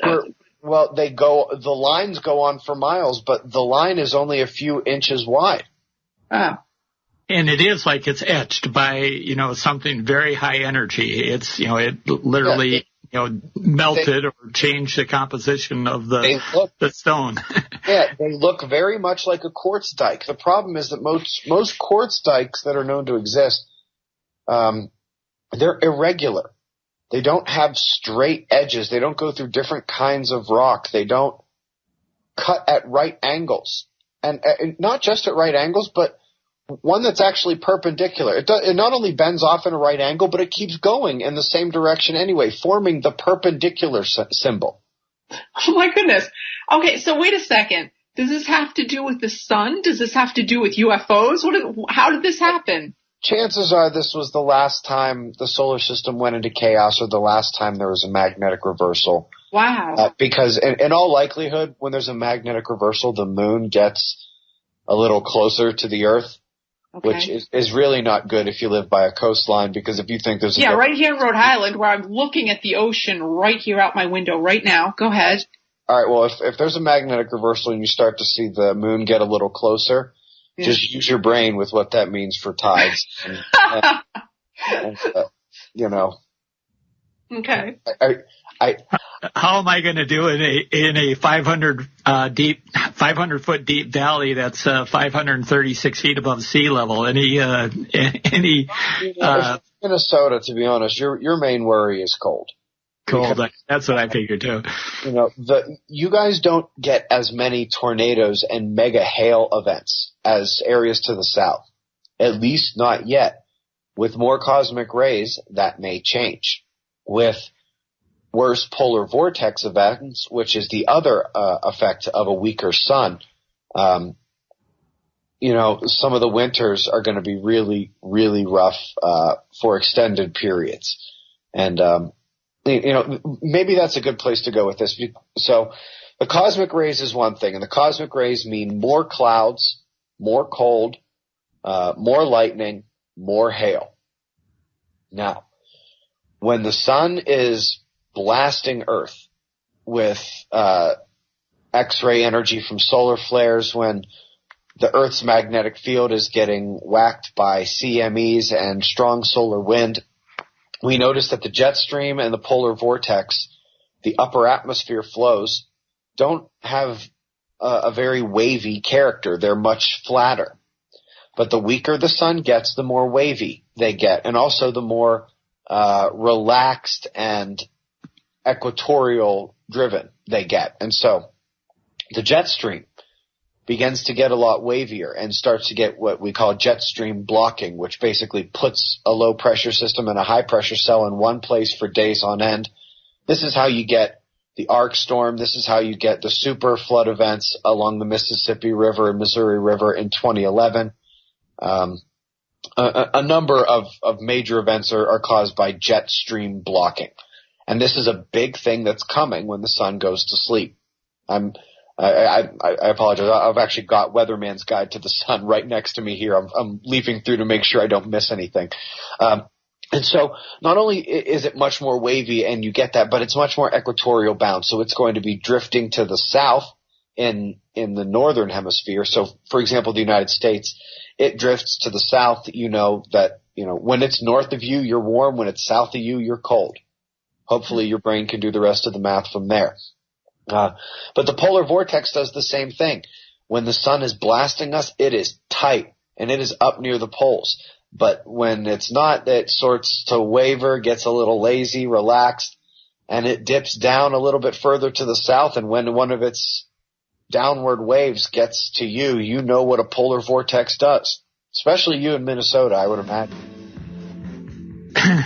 Well, the lines go on for miles, but the line is only a few inches wide. Oh. And it is like it's etched by, something very high energy. It's, it literally, melted or changed the composition of the stone. Yeah, they look very much like a quartz dike. The problem is that most quartz dikes that are known to exist, they're irregular. They don't have straight edges. They don't go through different kinds of rock. They don't cut at right angles. And not just at right angles, but one that's actually perpendicular. It not only bends off in a right angle, but it keeps going in the same direction anyway, forming the perpendicular symbol. Oh my goodness. Okay, so wait a second. Does this have to do with the sun? Does this have to do with UFOs? How did this happen? Chances are this was the last time the solar system went into chaos, or the last time there was a magnetic reversal. Wow. Because in all likelihood, when there's a magnetic reversal, the moon gets a little closer to the Earth. Okay. Which is really not good if you live by a coastline, because if you think there's right here in Rhode Island, where I'm looking at the ocean right here out my window right now. Go ahead. All right, well, if there's a magnetic reversal and you start to see the moon get a little closer, just use your brain with what that means for tides. Okay. How am I going to do in a 500 foot deep valley that's 536 feet above sea level? Minnesota, to be honest, your main worry is cold. Cold. That's what I figured too. You guys don't get as many tornadoes and mega hail events as areas to the south. At least not yet. With more cosmic rays, that may change. With worse polar vortex events, which is the other effect of a weaker sun, some of the winters are going to be really, really rough for extended periods. And, maybe that's a good place to go with this. So the cosmic rays is one thing, and the cosmic rays mean more clouds, more cold, more lightning, more hail. Now, when the sun is blasting Earth with X-ray energy from solar flares, when the Earth's magnetic field is getting whacked by CMEs and strong solar wind, we notice that the jet stream and the polar vortex, the upper atmosphere flows, don't have a very wavy character. They're much flatter. But the weaker the sun gets, the more wavy they get, and also the more relaxed and equatorial driven they get. And so the jet stream begins to get a lot wavier and starts to get what we call jet stream blocking, which basically puts a low pressure system and a high pressure cell in one place for days on end. This is how you get the arc storm. This is how you get the super flood events along the Mississippi River and Missouri River in 2011. A number of major events are caused by jet stream blocking. And this is a big thing that's coming when the sun goes to sleep. I apologize. I've actually got Weatherman's Guide to the Sun right next to me here. I'm leafing through to make sure I don't miss anything. And so not only is it much more wavy and you get that, but it's much more equatorial bound. So it's going to be drifting to the south in the northern hemisphere. So for example, the United States, it drifts to the south. When it's north of you, you're warm. When it's south of you, you're cold. Hopefully your brain can do the rest of the math from there. But the polar vortex does the same thing. When the sun is blasting us, it is tight and it is up near the poles. But when it's not, it sorts to waver, gets a little lazy, relaxed, and it dips down a little bit further to the south. And when one of its downward waves gets to you, you know what a polar vortex does. Especially you in Minnesota, I would imagine.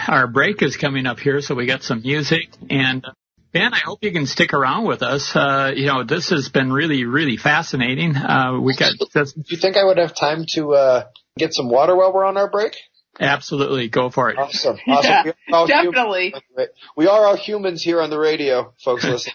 Our break is coming up here, so we got some music. And Ben, I hope you can stick around with us. This has been really, really fascinating. Do you think I would have time to get some water while we're on our break? Absolutely. Go for it. Awesome. Yeah, definitely. We are all humans here on the radio, folks. Listen.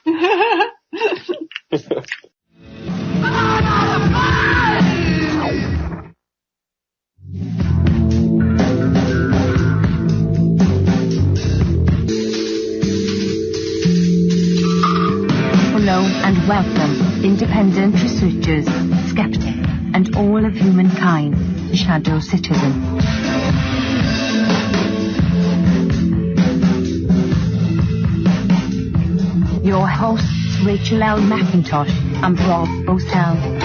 And welcome, independent researchers, skeptics, and all of humankind, Shadow Citizen. Your hosts, Rachael L. McIntosh and Rob O'Sell.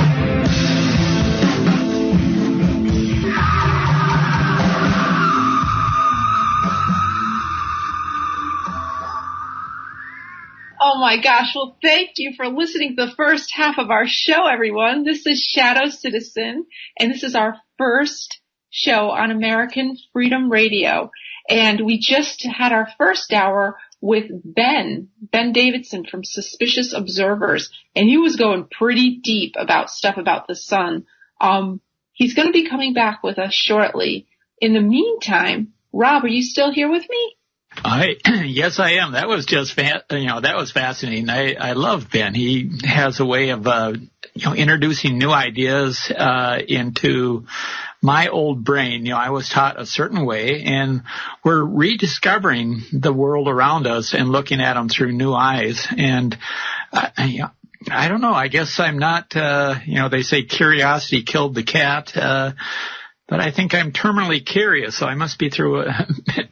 Oh my gosh, well thank you for listening to the first half of our show, everyone. This is Shadow Citizen, and this is our first show on American Freedom Radio. And we just had our first hour with Ben Davidson from Suspicious Observers, and he was going pretty deep about stuff about the sun. He's going to be coming back with us shortly. In the meantime, Rob, are you still here with me? Yes, I am. That was just, that was fascinating. I love Ben. He has a way of, introducing new ideas, into my old brain. I was taught a certain way, and we're rediscovering the world around us and looking at them through new eyes. And, I don't know. I guess I'm not, they say curiosity killed the cat, but I think I'm terminally curious, so I must be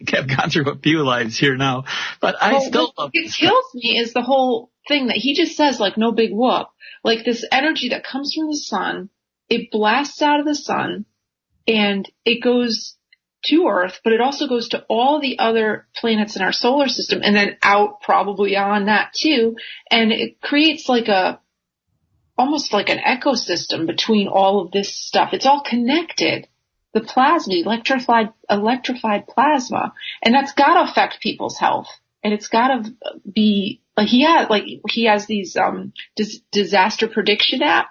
have gone through a few lives here now. But I still love it. What kills me is the whole thing that he just says, like, no big whoop. Like, this energy that comes from the sun, it blasts out of the sun, and it goes to Earth, but it also goes to all the other planets in our solar system, and then out probably on that too. And it creates almost like an ecosystem between all of this stuff. It's all connected. The plasma, electrified plasma, and that's got to affect people's health. And it's got to be he has these disaster prediction app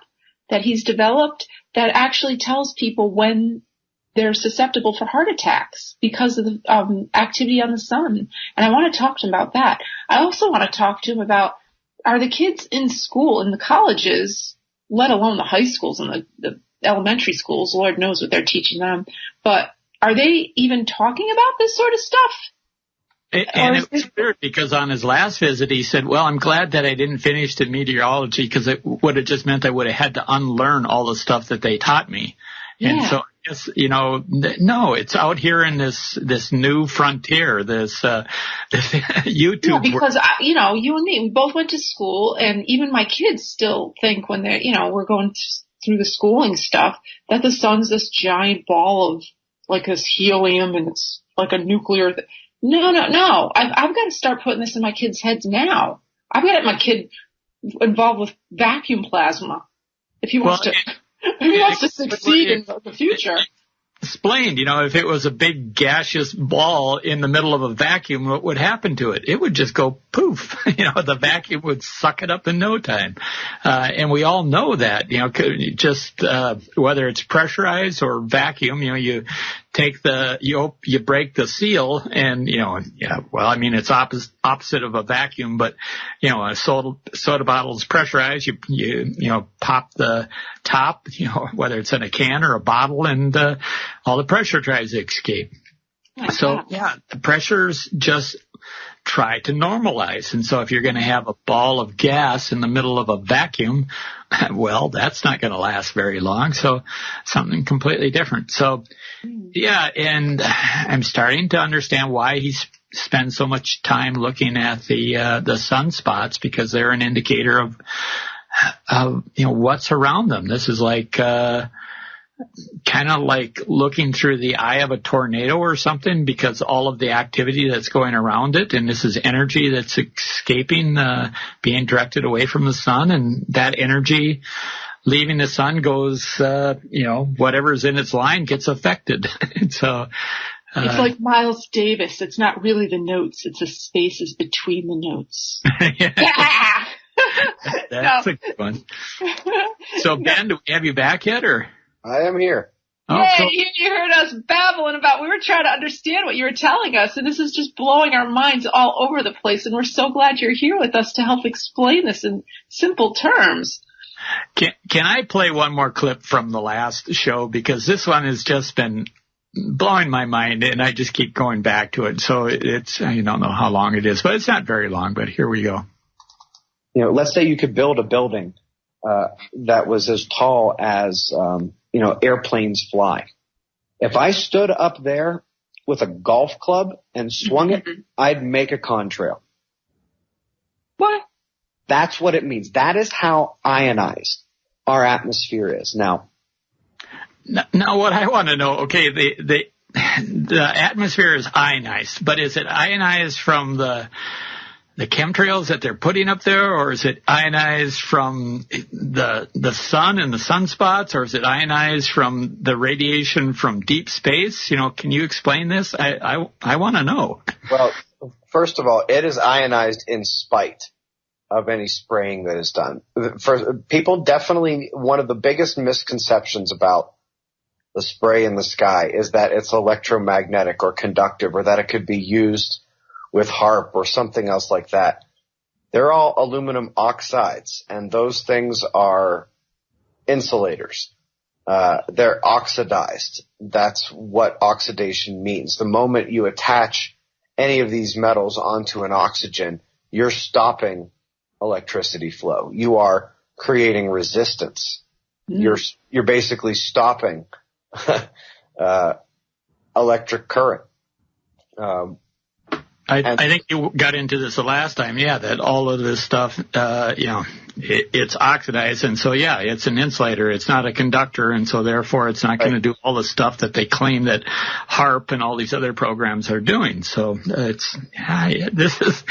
that he's developed that actually tells people when they're susceptible for heart attacks because of the activity on the sun. And I want to talk to him about that. I also want to talk to him about, are the kids in school, in the colleges, let alone the high schools and the elementary schools, Lord knows what they're teaching them, but are they even talking about this sort of stuff? And it was weird because on his last visit he said, well, I'm glad that I didn't finish the meteorology because it would have just meant I would have had to unlearn all the stuff that they taught me. Yeah. And so I guess, no, it's out here in this new frontier, this YouTube. Yeah, because, you and me, we both went to school, and even my kids still think when they're, we're going through the schooling stuff, that the sun's this giant ball of like this helium and it's like a nuclear No. I've got to start putting this in my kids' heads now. I've got to get my kid involved with vacuum plasma if he wants to succeed in the future. Explained, if it was a big gaseous ball in the middle of a vacuum, what would happen to it? It would just go poof. The vacuum would suck it up in no time. And we all know that, just whether it's pressurized or vacuum, you take you break the seal and, it's opposite of a vacuum, but, a soda bottle is pressurized. You pop the top, whether it's in a can or a bottle, and all the pressure tries to escape. So, the pressures just try to normalize. And so if you're going to have a ball of gas in the middle of a vacuum, well, that's not going to last very long. So something completely different. So, and I'm starting to understand why he spends so much time looking at the sunspots, because they're an indicator of what's around them. This is like, kind of like looking through the eye of a tornado or something, because all of the activity that's going around it, and this is energy that's escaping, being directed away from the sun, and that energy leaving the sun goes, whatever's in its line gets affected. So it's like Miles Davis. It's not really the notes; it's the spaces between the notes. That's a good one. So Ben, do we have you back yet, or? I am here. Oh, hey, cool. You heard us babbling about, we were trying to understand what you were telling us, and this is just blowing our minds all over the place, and we're so glad you're here with us to help explain this in simple terms. Can I play one more clip from the last show? Because this one has just been blowing my mind, and I just keep going back to it. So it's, I don't know how long it is, but it's not very long, but here we go. let's say you could build a building that was as tall as, airplanes fly. If I stood up there with a golf club and swung it, I'd make a contrail. What? That's what it means. That is how ionized our atmosphere is. Now what I want to know, okay, the atmosphere is ionized, but is it ionized from the chemtrails that they're putting up there, or is it ionized from the sun and the sunspots, or is it ionized from the radiation from deep space? Can you explain this? I want to know. Well, first of all, it is ionized in spite of any spraying that is done. For people, definitely one of the biggest misconceptions about the spray in the sky is that it's electromagnetic or conductive, or that it could be used with HARP or something else like that. They're all aluminum oxides, and those things are insulators. They're oxidized. That's what oxidation means. The moment you attach any of these metals onto an oxygen, you're stopping electricity flow. You are creating resistance. You're basically stopping electric current. I think you got into this the last time, that all of this stuff, it's oxidized, and so, it's an insulator. It's not a conductor, and so therefore it's not going to do all the stuff that they claim that HARP and all these other programs are doing. So this is,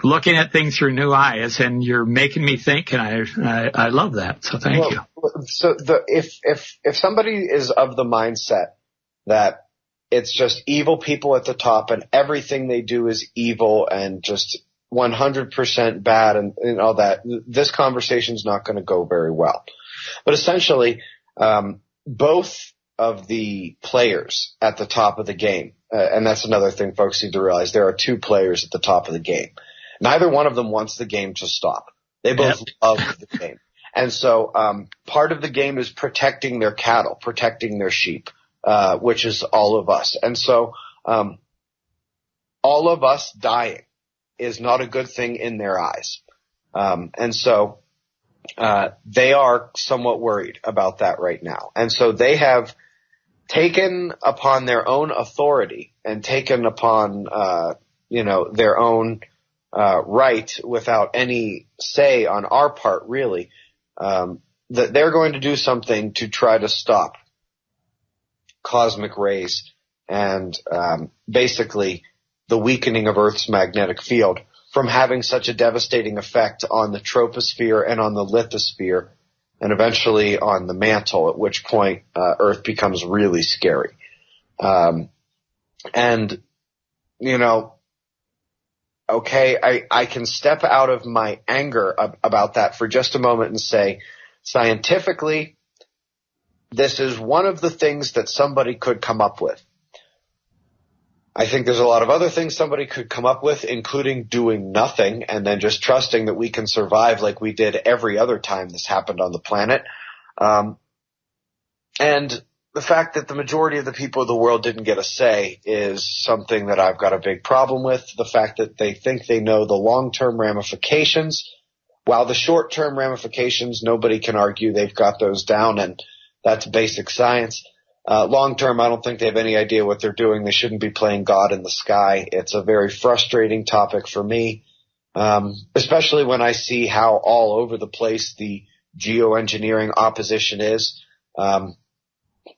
looking at things through new eyes, and you're making me think, and I love that. So thank you. So if somebody is of the mindset that it's just evil people at the top and everything they do is evil and just 100% bad and all that, this conversation is not going to go very well. But essentially, both of the players at the top of the game, and that's another thing folks need to realize, there are two players at the top of the game. Neither one of them wants the game to stop. They both love the game. And so part of the game is protecting their cattle, protecting their sheep. Which is all of us. And so, all of us dying is not a good thing in their eyes. And so, they are somewhat worried about that right now. And so they have taken upon their own authority and taken upon, their own, right without any say on our part, really, that they're going to do something to try to stop cosmic rays and basically the weakening of Earth's magnetic field from having such a devastating effect on the troposphere and on the lithosphere and eventually on the mantle, at which point Earth becomes really scary. I can step out of my anger about that for just a moment and say, scientifically, this is one of the things that somebody could come up with. I think there's a lot of other things somebody could come up with, including doing nothing and then just trusting that we can survive like we did every other time this happened on the planet. And the fact that the majority of the people of the world didn't get a say is something that I've got a big problem with. The fact that they think they know the long-term ramifications, while the short-term ramifications, nobody can argue they've got those down, and that's basic science. Long term, I don't think they have any idea what they're doing. They shouldn't be playing God in the sky. It's a very frustrating topic for me, especially when I see how all over the place the geoengineering opposition is.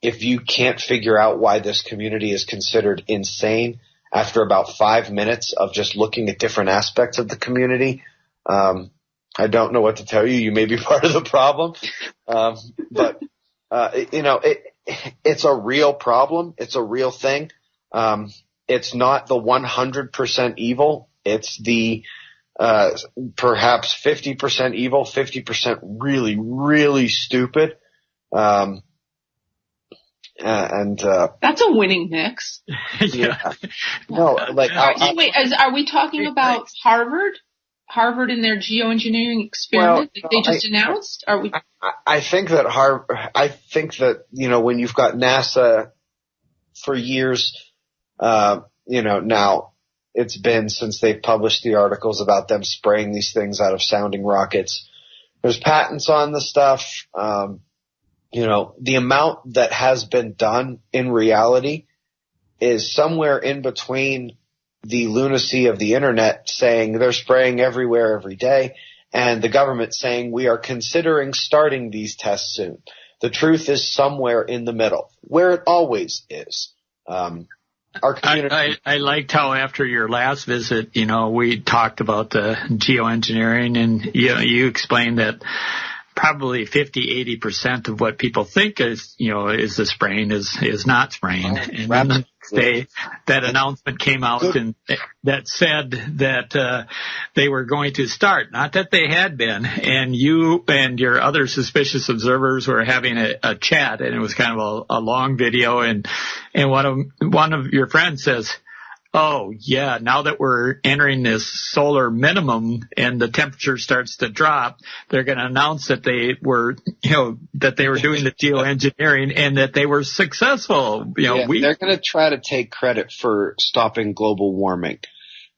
If you can't figure out why this community is considered insane after about 5 minutes of just looking at different aspects of the community, I don't know what to tell you. You may be part of the problem. It's a real problem. It's a real thing. It's not the 100% evil. It's the perhaps 50% evil, 50% really, really stupid. That's a winning mix. Yeah. No, are we talking about Harvard? Harvard and their geoengineering experiment that they just announced? Are we? I think that when you've got NASA for years, now it's been since they published the articles about them spraying these things out of sounding rockets. There's patents on the stuff. The amount that has been done in reality is somewhere in between the lunacy of the internet saying they're spraying everywhere every day and the government saying we are considering starting these tests soon. The truth is somewhere in the middle, where it always is. Our community. I liked how after your last visit, we talked about the geoengineering, and you explained that probably 50-80% of what people think is the spraying is not spraying. And then the next day, that announcement came out and that said that they were going to start, not that they had been. And you and your other suspicious observers were having a chat, and it was kind of a long video. And one of your friends says, "Oh, yeah, now that we're entering this solar minimum and the temperature starts to drop, they're going to announce that they were doing the geoengineering and that they were successful." They're going to try to take credit for stopping global warming.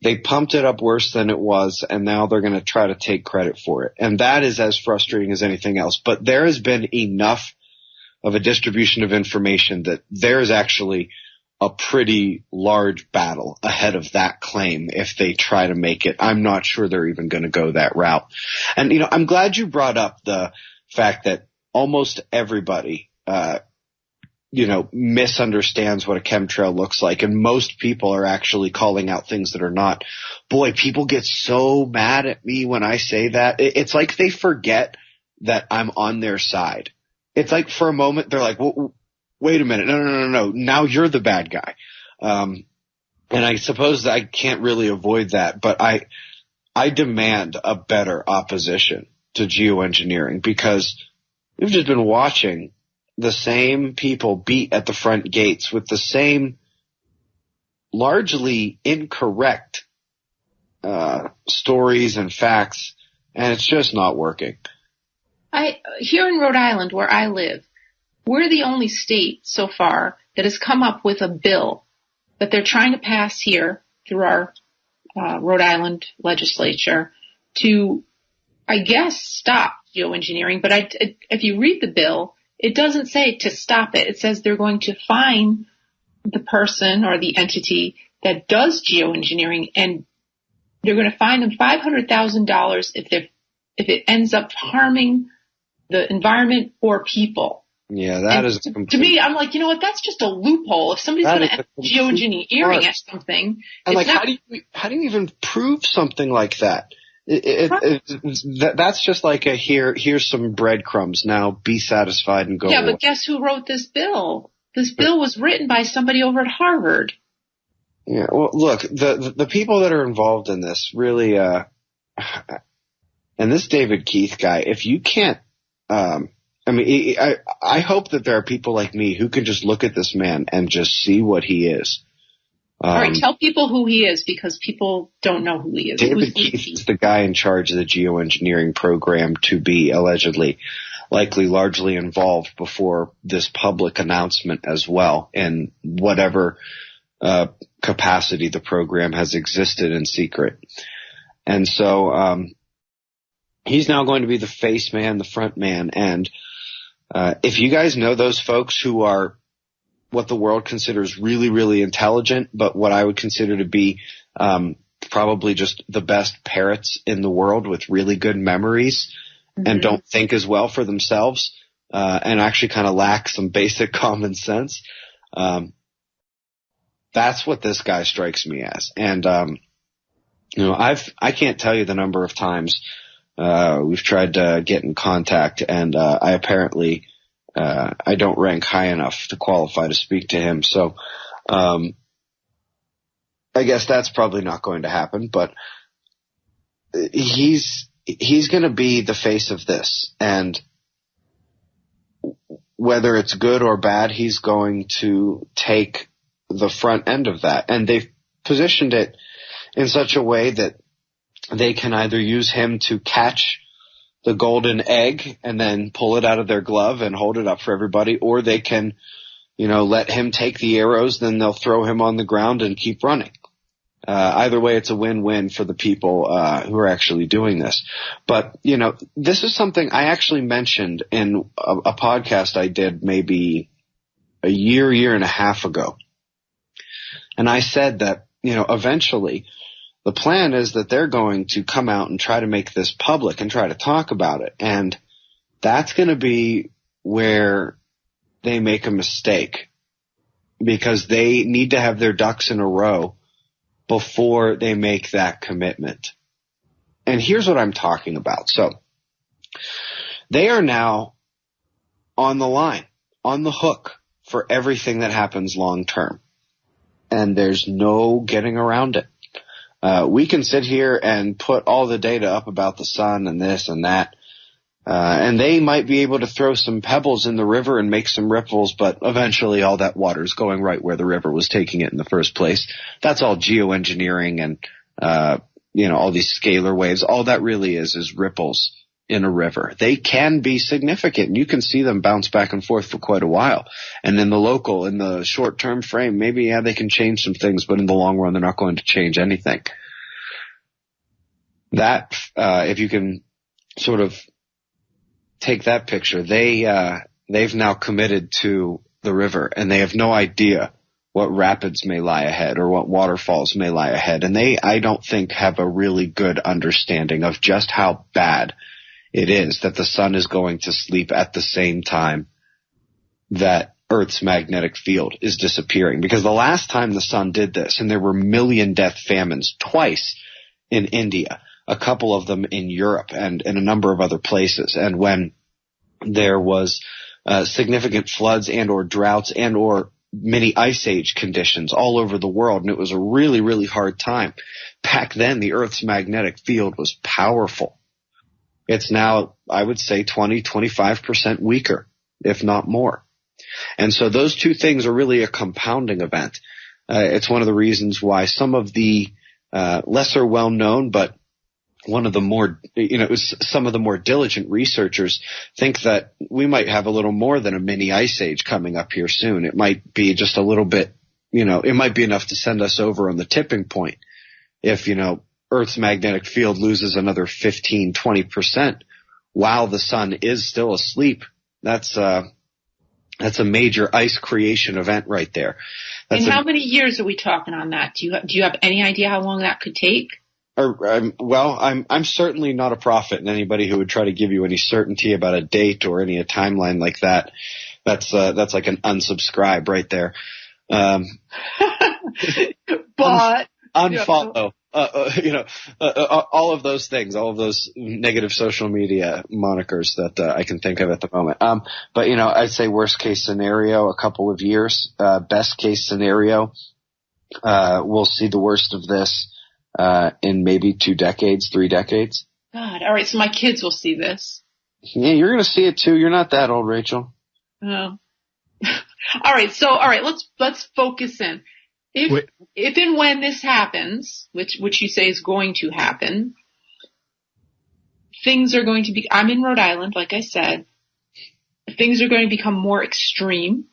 They pumped it up worse than it was, and now they're going to try to take credit for it. And that is as frustrating as anything else. But there has been enough of a distribution of information that there is actually a pretty large battle ahead of that claim if they try to make it. I'm not sure they're even going to go that route. And, I'm glad you brought up the fact that almost everybody, misunderstands what a chemtrail looks like. And most people are actually calling out things that are not. Boy, people get so mad at me when I say that. It's like they forget that I'm on their side. It's like for a moment they're like, well, wait a minute. No. Now you're the bad guy. And I suppose I can't really avoid that, but I demand a better opposition to geoengineering because we've just been watching the same people beat at the front gates with the same largely incorrect stories and facts, and it's just not working. Here in Rhode Island, where I live, we're the only state so far that has come up with a bill that they're trying to pass here through our Rhode Island legislature to, I guess, stop geoengineering. But if you read the bill, it doesn't say to stop it. It says they're going to fine the person or the entity that does geoengineering, and they're going to fine them $500,000 if it ends up harming the environment or people. Yeah, that is to me. I'm like, you know what? That's just a loophole. If somebody's going to end up geoengineering at something, how do you even prove something like that? That's just like here's some breadcrumbs. Now be satisfied and go. Yeah, but guess who wrote this bill? This bill was written by somebody over at Harvard. Yeah. Well, look, the people that are involved in this really, and this David Keith guy. If you can't. I hope that there are people like me who can just look at this man and just see what he is. All right, tell people who he is because people don't know who he is. David Keith is the guy in charge of the geoengineering program to be allegedly, likely largely involved before this public announcement as well in whatever capacity the program has existed in secret. And so he's now going to be the face man, the front man, and if you guys know those folks who are what the world considers really, really intelligent, but what I would consider to be probably just the best parrots in the world with really good memories and don't think as well for themselves and actually kind of lack some basic common sense, that's what this guy strikes me as. And I can't tell you the number of times we've tried to get in contact, and I apparently I don't rank high enough to qualify to speak to him. So I guess that's probably not going to happen, but he's going to be the face of this, and whether it's good or bad, he's going to take the front end of that. And they've positioned it in such a way that they can either use him to catch the golden egg and then pull it out of their glove and hold it up for everybody, or they can, let him take the arrows, then they'll throw him on the ground and keep running. Either way, it's a win-win for the people who are actually doing this. But, you know, this is something I actually mentioned in a podcast I did maybe a year and a half ago. And I said that, you know, eventually the plan is that they're going to come out and try to make this public and try to talk about it. And that's going to be where they make a mistake, because they need to have their ducks in a row before they make that commitment. And here's what I'm talking about. So they are now on the line, on the hook for everything that happens long term. And there's no getting around it. We can sit here and put all the data up about the sun and this and that. And they might be able to throw some pebbles in the river and make some ripples, but eventually all that water is going right where the river was taking it in the first place. That's all geoengineering and, you know, all these scalar waves. All that really is ripples in a river. They can be significant, and you can see them bounce back and forth for quite a while. And in the short-term frame, maybe, yeah, they can change some things, but in the long run, they're not going to change anything. That, if you can sort of take that picture, they've now committed to the river, and they have no idea what rapids may lie ahead or what waterfalls may lie ahead. And I don't think, have a really good understanding of just how bad it is that the sun is going to sleep at the same time that Earth's magnetic field is disappearing. Because the last time the sun did this, and there were million death famines twice in India, a couple of them in Europe and in a number of other places. And when there was significant floods and or droughts and or many ice age conditions all over the world, and it was a really, really hard time. Back then, the Earth's magnetic field was powerful. It's now, I would say, 20-25% weaker, if not more. And so those two things are really a compounding event. It's one of the reasons why some of the lesser well-known, but one of the more, some of the more diligent researchers think that we might have a little more than a mini ice age coming up here soon. It might be just a little bit, it might be enough to send us over on the tipping point if, Earth's magnetic field loses another 15-20% while the sun is still asleep. That's a major ice creation event right there. And how many years are we talking on that? Do you have any idea how long that could take? I'm certainly not a prophet, and anybody who would try to give you any certainty about a date or a timeline like that, that's like an unsubscribe right there. But unfollow. All of those things, all of those negative social media monikers that I can think of at the moment. But I'd say worst case scenario, a couple of years. Best case scenario, we'll see the worst of this in maybe 2 decades, 3 decades. God, all right. So my kids will see this. Yeah, you're going to see it too. You're not that old, Rachel. Oh. All right. So, let's focus in. If and when this happens, which you say is going to happen, things are going to be, I'm in Rhode Island, like I said, things are going to become more extreme.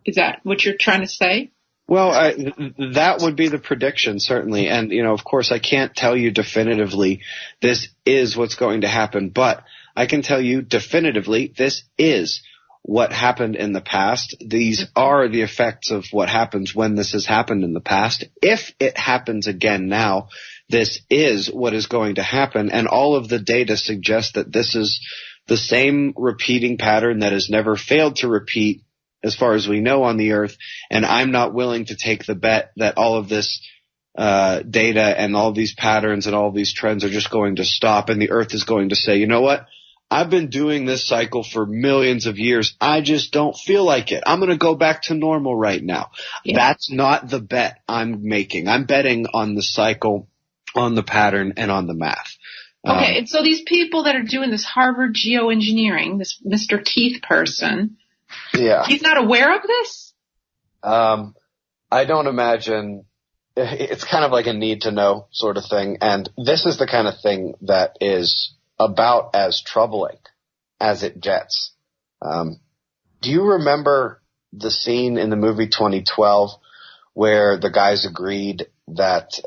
Is that what you're trying to say? Well, that would be the prediction, certainly. And, of course, I can't tell you definitively this is what's going to happen, but I can tell you definitively this is what happened in the past. These are the effects of what happens when this has happened in the past. If it happens again now, this is what is going to happen. And all of the data suggests that this is the same repeating pattern that has never failed to repeat as far as we know on the Earth. And I'm not willing to take the bet that all of this data and all these patterns and all these trends are just going to stop, and the Earth is going to say, you know what? I've been doing this cycle for millions of years. I just don't feel like it. I'm going to go back to normal right now. Yeah. That's not the bet I'm making. I'm betting on the cycle, on the pattern, and on the math. Okay, and so these people that are doing this Harvard geoengineering, this Mr. Keith person, yeah, he's not aware of this? I don't imagine. It's kind of like a need to know sort of thing. And this is the kind of thing that is about as troubling as it gets. Do you remember the scene in the movie 2012 where the guys agreed that,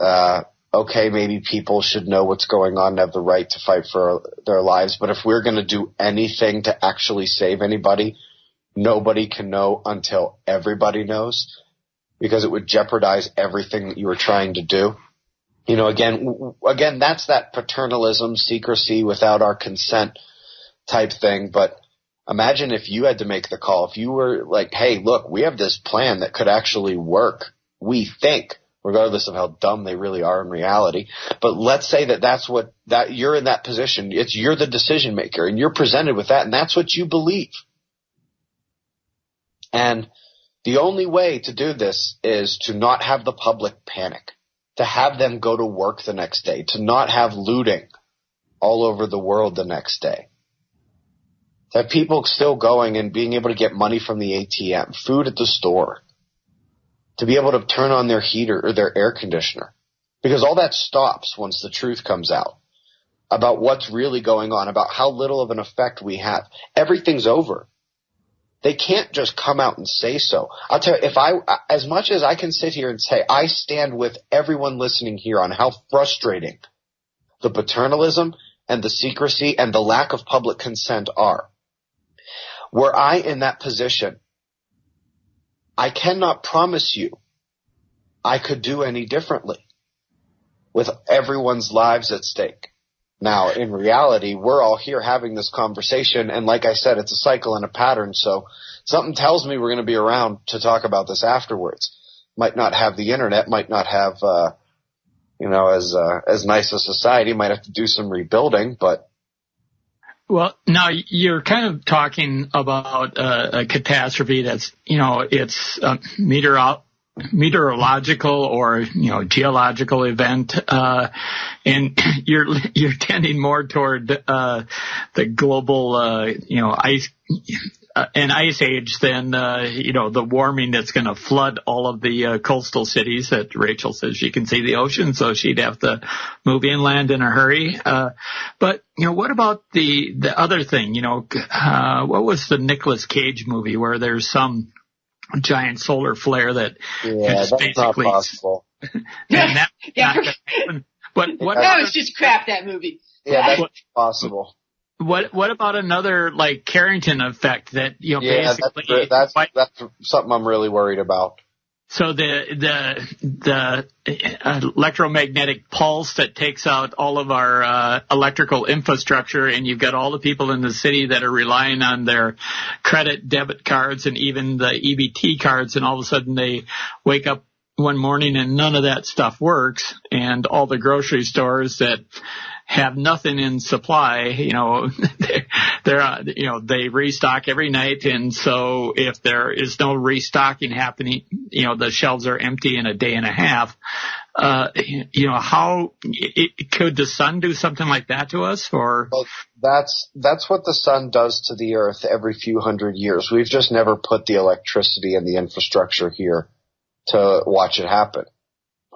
okay, maybe people should know what's going on and have the right to fight for their lives. But if we're going to do anything to actually save anybody, nobody can know until everybody knows, because it would jeopardize everything that you were trying to do. You know, again, that's that paternalism, secrecy without our consent type thing. But imagine if you had to make the call. If you were like, hey, look, we have this plan that could actually work, we think, regardless of how dumb they really are in reality. But let's say that you're in that position. You're the decision maker, and you're presented with that, and that's what you believe. And the only way to do this is to not have the public panic, to have them go to work the next day, to not have looting all over the world the next day, to have people still going and being able to get money from the ATM, food at the store, to be able to turn on their heater or their air conditioner, because all that stops once the truth comes out about what's really going on, about how little of an effect we have. Everything's over. They can't just come out and say so. I'll tell you, as much as I can sit here and say, I stand with everyone listening here on how frustrating the paternalism and the secrecy and the lack of public consent are. Were I in that position, I cannot promise you I could do any differently with everyone's lives at stake. Now, in reality, we're all here having this conversation, and like I said, it's a cycle and a pattern, so something tells me we're going to be around to talk about this afterwards. Might not have the internet, might not have, as nice a society, might have to do some rebuilding, but. Well, now you're kind of talking about a catastrophe that's, it's meteorological or geological event, and you're tending more toward the global ice age than the warming that's going to flood all of the coastal cities that Rachael says she can see the ocean, so she'd have to move inland in a hurry. But what about the other thing? What was the Nicolas Cage movie where there's some giant solar flare that that's basically not possible. Yeah. But what? That was just crap. That movie. Yeah, that's possible. What about another like Carrington effect that basically that's something I'm really worried about. So the electromagnetic pulse that takes out all of our electrical infrastructure, and you've got all the people in the city that are relying on their credit debit cards and even the EBT cards, and all of a sudden they wake up one morning and none of that stuff works, and all the grocery stores that have nothing in supply, they restock every night, and so if there is no restocking happening, the shelves are empty in a day and a half. How could the sun do something like that to us? Or well, that's what the sun does to the earth every few hundred years. We've just never put the electricity and the infrastructure here to watch it happen.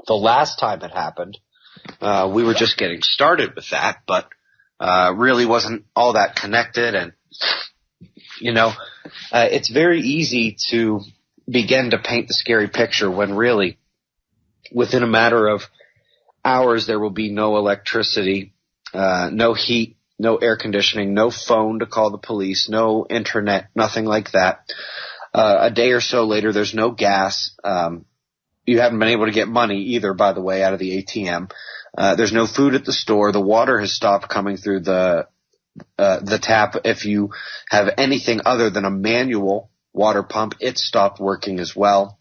The last time it happened, we were just getting started with that, but really wasn't all that connected. And, it's very easy to begin to paint the scary picture when really within a matter of hours there will be no electricity, no heat, no air conditioning, no phone to call the police, no internet, nothing like that. A day or so later, there's no gas. You haven't been able to get money either, by the way, out of the ATM. There's no food at the store. The water has stopped coming through the tap. If you have anything other than a manual water pump, it stopped working as well.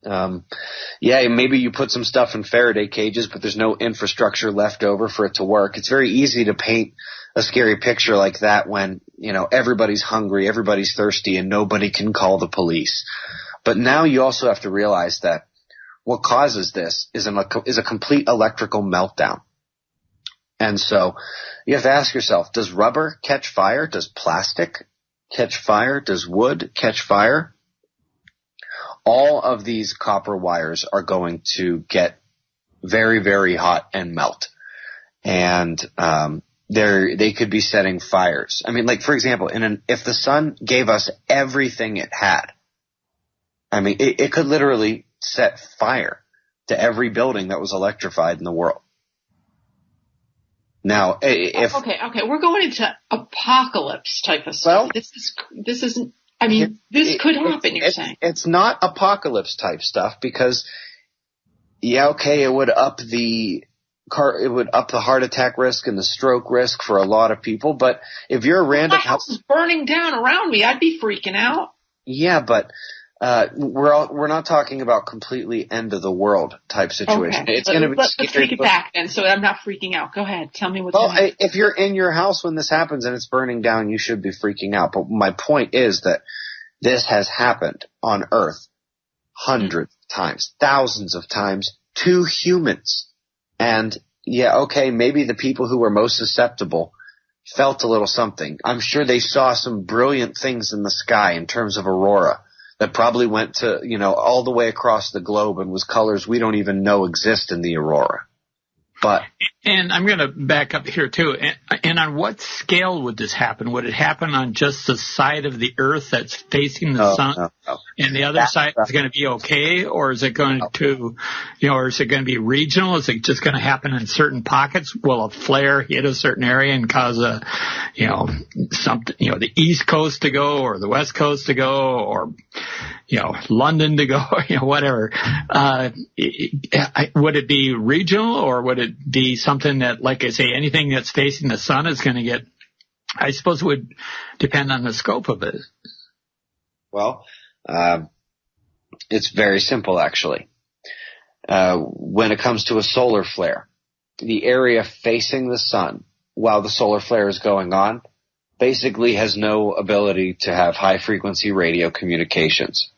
Maybe you put some stuff in Faraday cages, but there's no infrastructure left over for it to work. It's very easy to paint a scary picture like that when, everybody's hungry, everybody's thirsty, and nobody can call the police. But now you also have to realize that what causes this is a complete electrical meltdown. And so you have to ask yourself, does rubber catch fire? Does plastic catch fire? Does wood catch fire? All of these copper wires are going to get very, very hot and melt. And they could be setting fires. I mean, like, for example, if the sun gave us everything it had, I mean, it could literally set fire to every building that was electrified in the world. Now, if okay, we're going into apocalypse type of stuff. Well, this isn't. I mean, this could happen. You're saying it's not apocalypse type stuff because, it would up the heart attack risk and the stroke risk for a lot of people. But if you're a random my house is burning down around me, I'd be freaking out. Yeah, but we're not talking about completely end of the world type situation. Okay. It's going to be let's take it back then, so I'm not freaking out. Go ahead, tell me what's going on. If you're in your house when this happens and it's burning down, you should be freaking out. But my point is that this has happened on Earth hundreds of times, thousands of times to humans. And maybe the people who were most susceptible felt a little something. I'm sure they saw some brilliant things in the sky in terms of aurora that probably went to, all the way across the globe and was colors we don't even know exist in the aurora. And I'm going to back up here too. And on what scale would this happen? Would it happen on just the side of the Earth that's facing the sun, no. And the other side is going to be okay, or is it going to, or is it going to be regional? Is it just going to happen in certain pockets? Will a flare hit a certain area and cause something, the East Coast to go, or the West Coast to go, or London to go, whatever. Would it be regional, or would it be something that, like I say, anything that's facing the sun is going to get, I suppose it would depend on the scope of it. Well, it's very simple, actually. When it comes to a solar flare, the area facing the sun while the solar flare is going on basically has no ability to have high-frequency radio communications.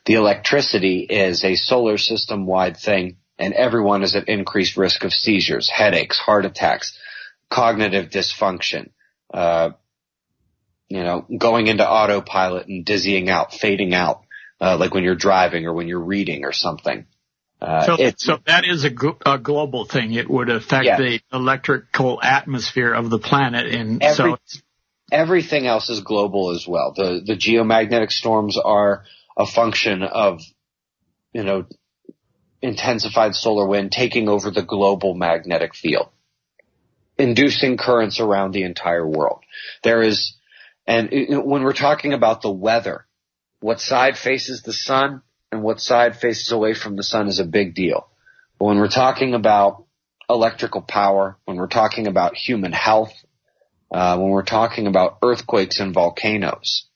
The electricity is a solar system-wide thing, and everyone is at increased risk of seizures, headaches, heart attacks, cognitive dysfunction, going into autopilot and dizzying out, fading out, like when you're driving or when you're reading or something. So that is a global thing. It would affect the electrical atmosphere of the planet, and everything else is global as well. The geomagnetic storms are a function of, intensified solar wind taking over the global magnetic field, inducing currents around the entire world. When we're talking about the weather, what side faces the sun and what side faces away from the sun is a big deal. But when we're talking about electrical power, when we're talking about human health, when we're talking about earthquakes and volcanoes,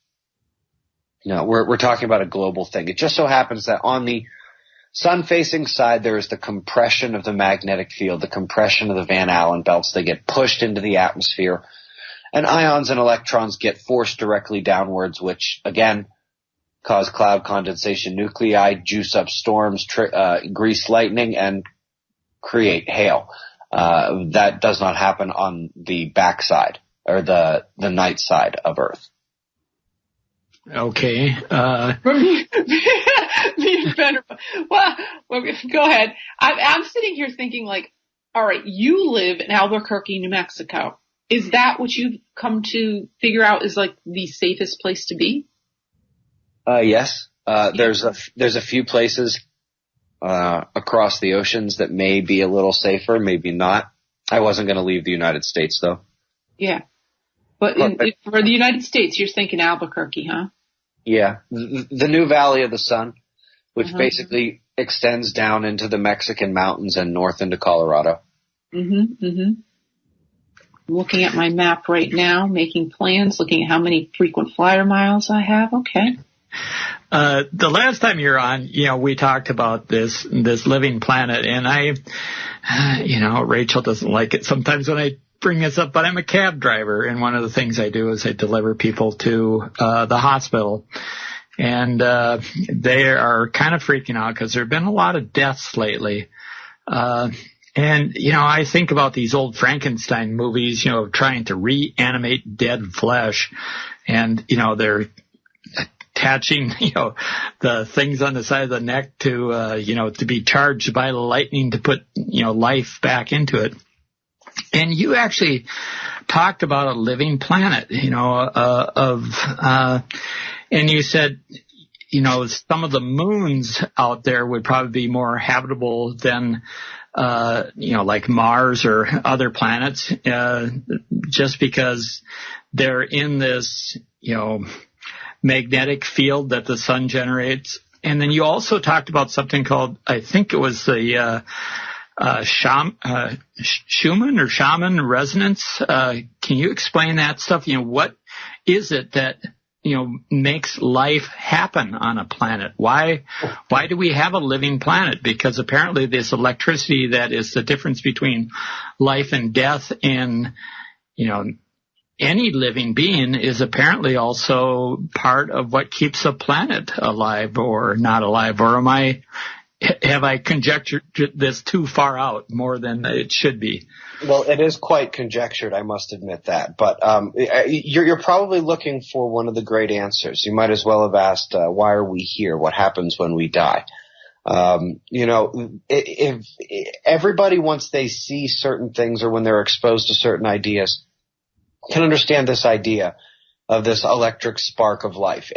we're talking about a global thing. It just so happens that on the sun-facing side, there is the compression of the magnetic field, the compression of the Van Allen belts. They get pushed into the atmosphere, and ions and electrons get forced directly downwards, which, again, cause cloud condensation nuclei, juice up storms, grease lightning, and create hail. That does not happen on the backside or the night side of Earth. Okay. Well, go ahead. I'm sitting here thinking all right, you live in Albuquerque, New Mexico. Is that what you've come to figure out is the safest place to be? Yes. There's a few places across the oceans that may be a little safer, maybe not. I wasn't going to leave the United States, though. Yeah. But for the United States, you're thinking Albuquerque, huh? Yeah. The new Valley of the Sun, which basically extends down into the Mexican mountains and north into Colorado. I'm looking at my map right now, making plans, looking at how many frequent flyer miles I have. Okay. The last time you were on, we talked about this living planet, and Rachael doesn't like it sometimes when I bring this up, but I'm a cab driver, and one of the things I do is I deliver people to the hospital, and they are kind of freaking out because there have been a lot of deaths lately. And, I think about these old Frankenstein movies, of trying to reanimate dead flesh, and, they're attaching, the things on the side of the neck to, to be charged by lightning to put, life back into it. And you actually talked about a living planet, and you said, some of the moons out there would probably be more habitable than, like Mars or other planets, just because they're in this, magnetic field that the sun generates. And then you also talked about something called, I think it was the, Schumann resonance. Can you explain that stuff? What is it that, makes life happen on a planet? Why do we have a living planet? Because apparently this electricity that is the difference between life and death in, any living being is apparently also part of what keeps a planet alive or not alive. Or have I conjectured this too far out, more than it should be? Well, it is quite conjectured, I must admit that. But you're probably looking for one of the great answers. You might as well have asked, why are we here? What happens when we die? If everybody, once they see certain things or when they're exposed to certain ideas, can understand this idea of this electric spark of life.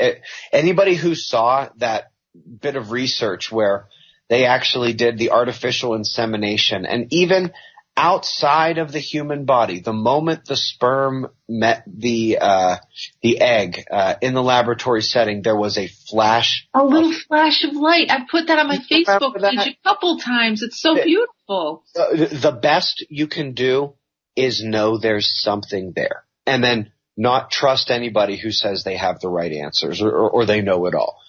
Anybody who saw that bit of research where they actually did the artificial insemination, and even outside of the human body, the moment the sperm met the egg in the laboratory setting, there was a flash. A little flash of light. I put that on my Facebook page a couple times. It's so beautiful. The best you can do is know there's something there, and then not trust anybody who says they have the right answers or they know it all.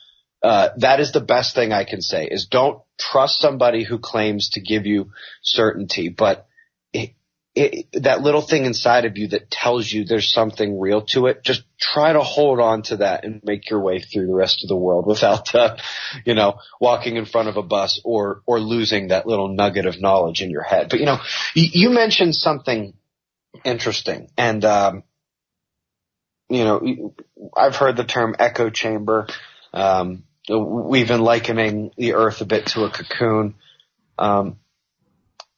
That is the best thing I can say, is don't trust somebody who claims to give you certainty, but that little thing inside of you that tells you there's something real to it, just try to hold on to that and make your way through the rest of the world without, walking in front of a bus or losing that little nugget of knowledge in your head. But, you mentioned something interesting, and, I've heard the term echo chamber. We've been likening the Earth a bit to a cocoon.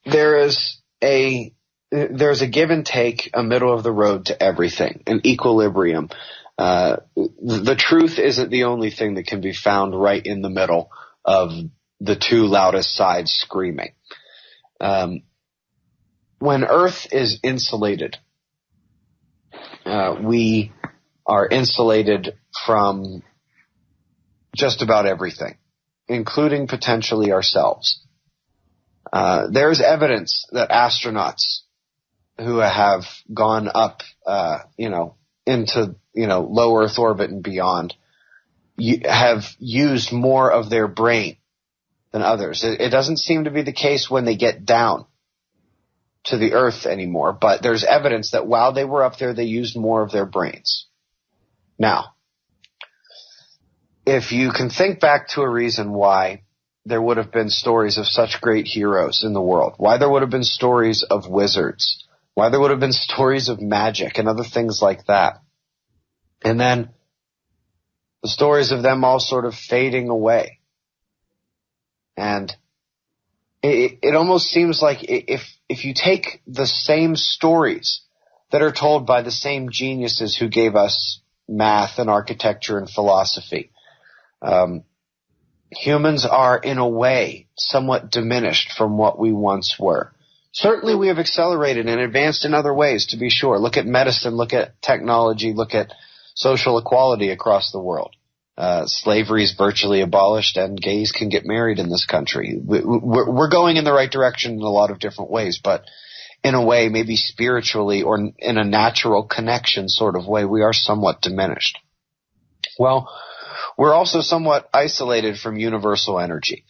There's a give and take, a middle of the road to everything, an equilibrium. The truth isn't the only thing that can be found right in the middle of the two loudest sides screaming. When Earth is insulated, we are insulated from just about everything, including potentially ourselves. There's evidence that astronauts who have gone up, into, low Earth orbit and beyond, have used more of their brain than others. It doesn't seem to be the case when they get down to the Earth anymore, but there's evidence that while they were up there, they used more of their brains. Now, if you can think back to a reason why there would have been stories of such great heroes in the world, why there would have been stories of wizards, why there would have been stories of magic and other things like that, and then the stories of them all sort of fading away. And it almost seems like if you take the same stories that are told by the same geniuses who gave us math and architecture and philosophy, humans are, in a way, somewhat diminished from what we once were. Certainly we have accelerated and advanced in other ways, to be sure. Look at medicine, look at technology, look at social equality across the world. Slavery is virtually abolished and gays can get married in this country. We're going in the right direction in a lot of different ways, but in a way, maybe spiritually or in a natural connection sort of way, we are somewhat diminished. Well, we're also somewhat isolated from universal energy,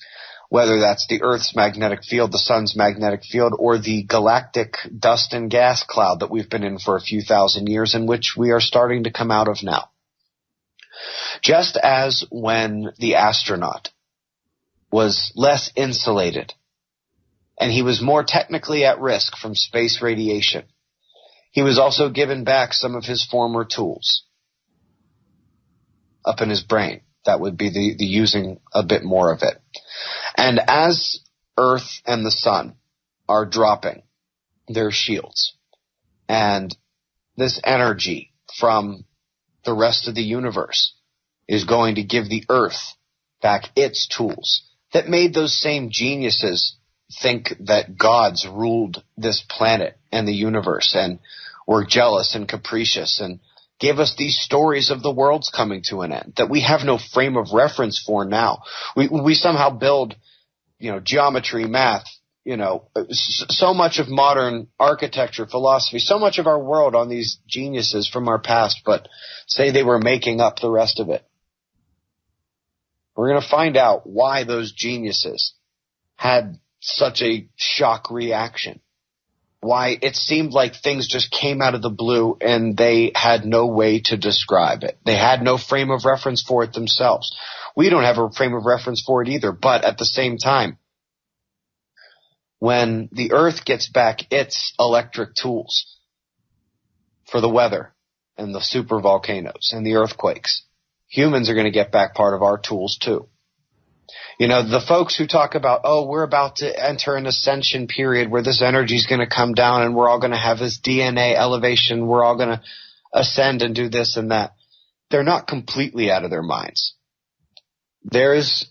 whether that's the Earth's magnetic field, the sun's magnetic field, or the galactic dust and gas cloud that we've been in for a few thousand years, in which we are starting to come out of now. Just as when the astronaut was less insulated and he was more technically at risk from space radiation, he was also given back some of his former tools up in his brain. That would be the using a bit more of it. And as Earth and the sun are dropping their shields, and this energy from the rest of the universe is going to give the Earth back its tools that made those same geniuses think that gods ruled this planet and the universe and were jealous and capricious and gave us these stories of the world's coming to an end that we have no frame of reference for now. We somehow build, geometry, math, so much of modern architecture, philosophy, so much of our world on these geniuses from our past, but say they were making up the rest of it. We're going to find out why those geniuses had such a shock reaction. Why it seemed like things just came out of the blue and they had no way to describe it. They had no frame of reference for it themselves. We don't have a frame of reference for it either, but at the same time, when the Earth gets back its electric tools for the weather and the supervolcanoes and the earthquakes, humans are going to get back part of our tools too. The folks who talk about, we're about to enter an ascension period where this energy is going to come down and we're all going to have this DNA elevation, we're all going to ascend and do this and that. They're not completely out of their minds. There is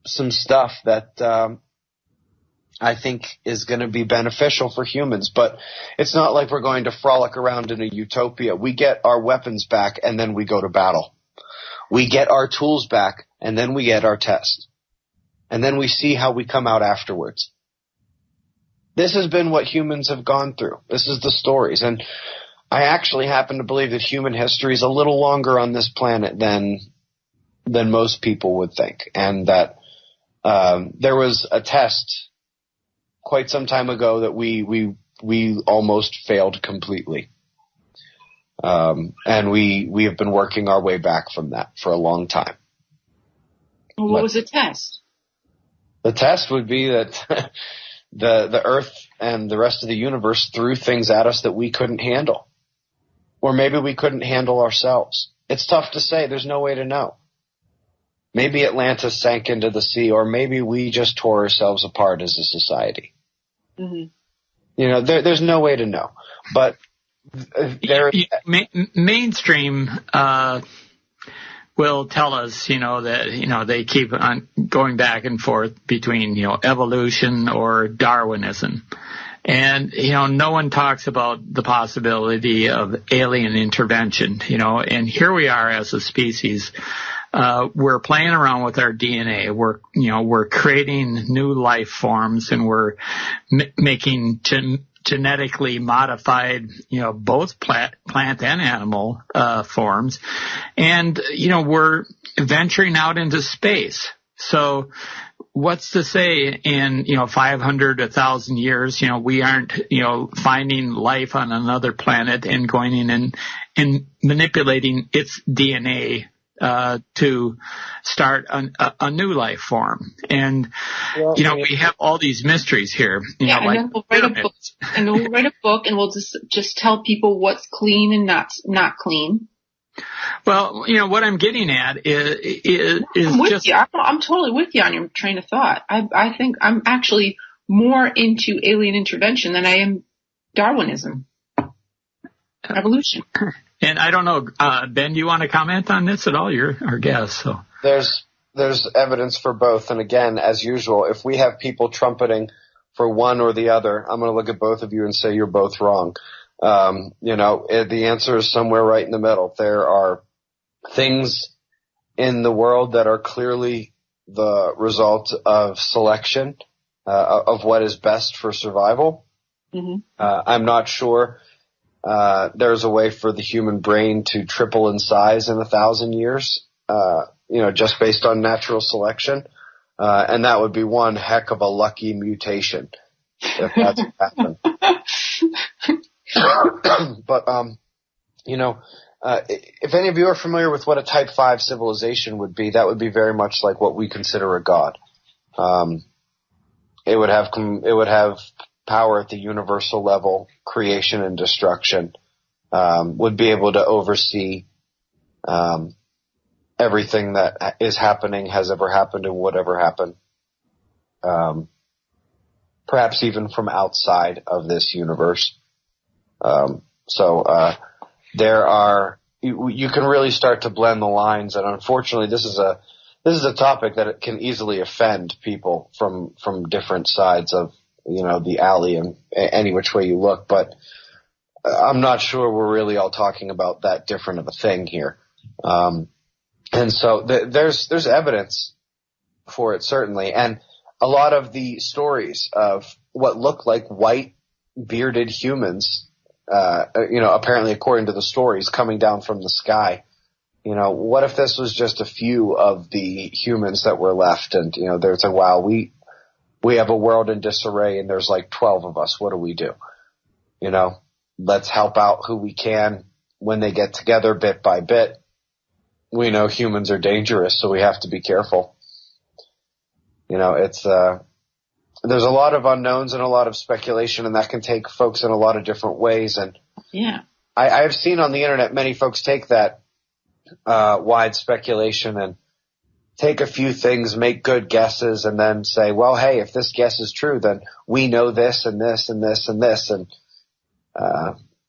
some stuff that I think is going to be beneficial for humans, but it's not like we're going to frolic around in a utopia. We get our weapons back and then we go to battle. We get our tools back and then we get our test. And then we see how we come out afterwards. This has been what humans have gone through. This is the stories. And I actually happen to believe that human history is a little longer on this planet than most people would think. And that there was a test quite some time ago that we almost failed completely. And we have been working our way back from that for a long time. Well, what was the test? The test would be that the Earth and the rest of the universe threw things at us that we couldn't handle. Or maybe we couldn't handle ourselves. It's tough to say. There's no way to know. Maybe Atlantis sank into the sea, or maybe we just tore ourselves apart as a society. Mm-hmm. There's no way to know. But mainstream will tell us, that, they keep on going back and forth between, evolution or Darwinism. And, no one talks about the possibility of alien intervention, and here we are as a species. We're playing around with our DNA. We're creating new life forms, and we're making genetically modified, both plant and animal forms. And, we're venturing out into space. So what's to say in, 500, 1,000 years, we aren't, finding life on another planet and going in and manipulating its DNA to start a new life form. And, we have all these mysteries here. And then we'll write a book, and we'll just tell people what's clean and not clean. Well, what I'm getting at is I'm totally with you on your train of thought. I think I'm actually more into alien intervention than I am Darwinism. Evolution. And I don't know, Ben, do you want to comment on this at all? You're our guest, so. There's evidence for both. And again, as usual, if we have people trumpeting for one or the other, I'm going to look at both of you and say you're both wrong. The answer is somewhere right in the middle. There are things in the world that are clearly the result of selection, of what is best for survival. Mm-hmm. I'm not sure there's a way for the human brain to triple in size in 1,000 years, just based on natural selection. And that would be one heck of a lucky mutation if that's what happened. But, if any of you are familiar with what a Type 5 civilization would be, that would be very much like what we consider a god. It would have power at the universal level, creation and destruction, would be able to oversee everything that is happening, has ever happened, and would ever happen. Perhaps even from outside of this universe. So there are you can really start to blend the lines. And unfortunately, this is a topic that it can easily offend people from different sides of, the alley and any which way you look. But I'm not sure we're really all talking about that different of a thing here. And so there's evidence for it, certainly. And a lot of the stories of what look like white bearded humans, apparently according to the stories coming down from the sky, what if this was just a few of the humans that were left? And, there's like, wow, we have a world in disarray and there's like 12 of us. What do we do? Let's help out who we can when they get together bit by bit. We know humans are dangerous, so we have to be careful. It's, there's a lot of unknowns and a lot of speculation, and that can take folks in a lot of different ways. And yeah, I've seen on the internet many folks take that wide speculation and take a few things, make good guesses, and then say, well, hey, if this guess is true, then we know this and this and this and this. And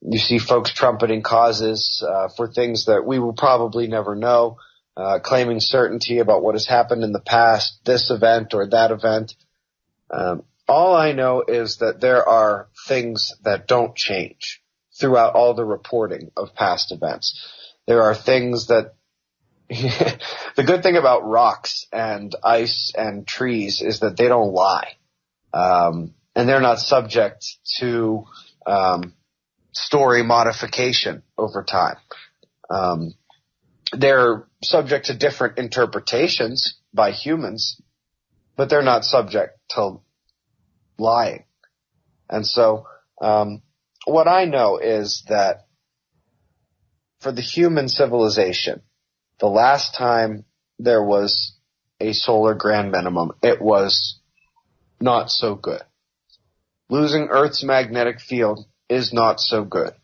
you see folks trumpeting causes for things that we will probably never know, claiming certainty about what has happened in the past, this event or that event. All I know is that there are things that don't change throughout all the reporting of past events. There are things that the good thing about rocks and ice and trees is that they don't lie. And they're not subject to story modification over time. They're subject to different interpretations by humans, but they're not subject to lying. And so what I know is that for the human civilization, the last time there was a solar grand minimum, it was not so good. Losing Earth's magnetic field is not so good.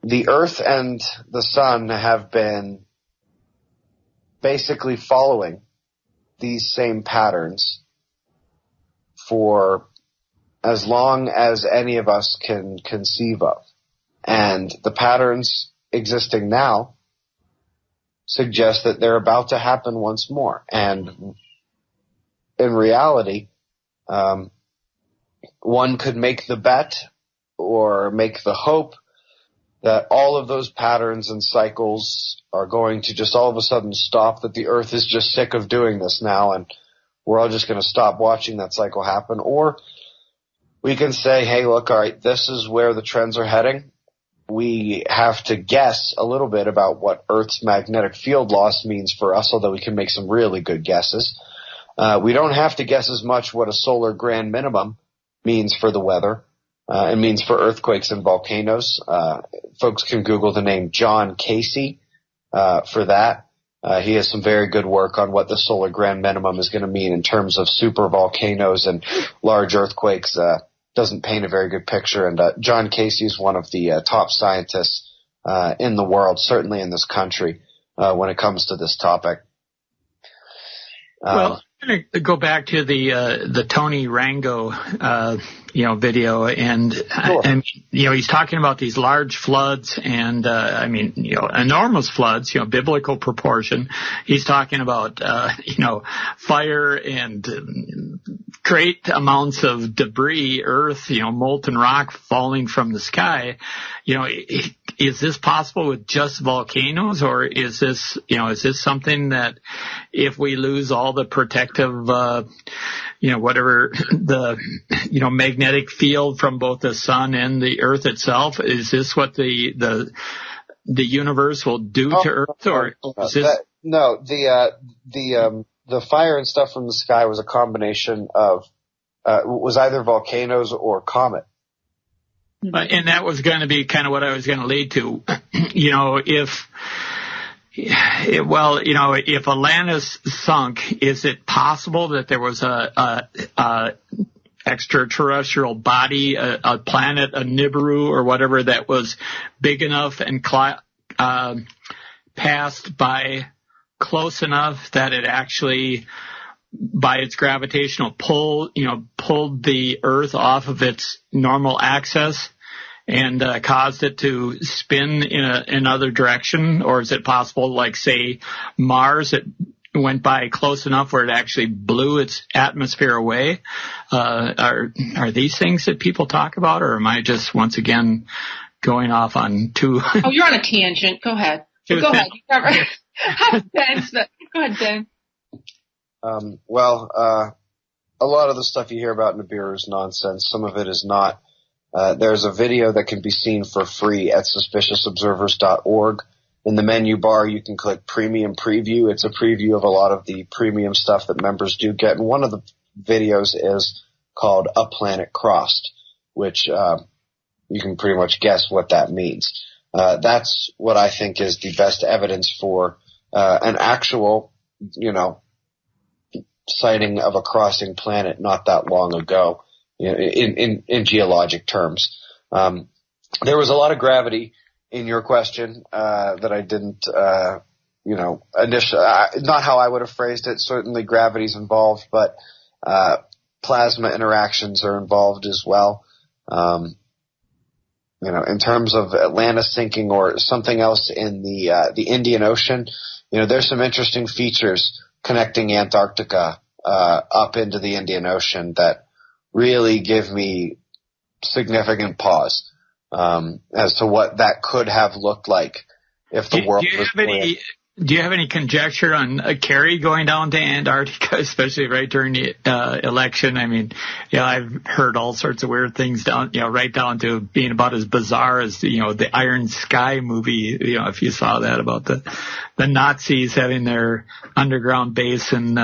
The Earth and the Sun have been basically following these same patterns for as long as any of us can conceive of. And the patterns existing now suggest that they're about to happen once more. And in reality, one could make the bet or make the hope that all of those patterns and cycles are going to just all of a sudden stop, that the Earth is just sick of doing this now and we're all just going to stop watching that cycle happen. Or we can say, hey, look, all right, this is where the trends are heading. We have to guess a little bit about what Earth's magnetic field loss means for us, although we can make some really good guesses. We don't have to guess as much what a solar grand minimum means for the weather. It means for earthquakes and volcanoes. Folks can Google the name John Casey for that. He has some very good work on what the solar grand minimum is going to mean in terms of super volcanoes and large earthquakes. Doesn't paint a very good picture. And John Casey is one of the top scientists in the world, certainly in this country, when it comes to this topic. Well, I'm going to go back to the Tony Rango, video, and Sure. and he's talking about these large floods and enormous floods, biblical proportion. He's talking about fire and great amounts of debris, earth, molten rock falling from the sky. Is this possible with just volcanoes, or is this something that if we lose all the protective, whatever the, magnetic field from both the sun and the earth itself, is this what the universe will do to Earth, or is this? No, the fire and stuff from the sky was a combination of, was either volcanoes or comet. And that was going to be kind of what I was going to lead to. If Atlantis sunk, is it possible that there was a extraterrestrial body, a planet, a Nibiru or whatever, that was big enough and passed by close enough that it actually, by its gravitational pull, pulled the Earth off of its normal axis and caused it to spin in another direction? Or is it possible, like, say, Mars, it went by close enough where it actually blew its atmosphere away? Are these things that people talk about, or am I just once again going off on two? Oh, you're on a tangent. Go ahead. Go ahead. Go ahead, Ben. A lot of the stuff you hear about Nibiru is nonsense. Some of it is not. There's a video that can be seen for free at suspicious0bservers.org. In the menu bar, you can click Premium Preview. It's a preview of a lot of the premium stuff that members do get. And one of the videos is called A Planet Crossed, which you can pretty much guess what that means. That's what I think is the best evidence for an actual, sighting of a crossing planet not that long ago, in geologic terms. There was a lot of gravity in your question that I didn't, initially, not how I would have phrased it. Certainly gravity's involved, but plasma interactions are involved as well. In terms of Atlantis sinking or something else in the Indian Ocean, there's some interesting features connecting Antarctica up into the Indian Ocean that really give me significant pause as to what that could have looked like if the world was. Do you have any conjecture on Kerry going down to Antarctica, especially right during the election? I mean, I've heard all sorts of weird things right down to being about as bizarre as, the Iron Sky movie, if you saw that, about the Nazis having their underground base in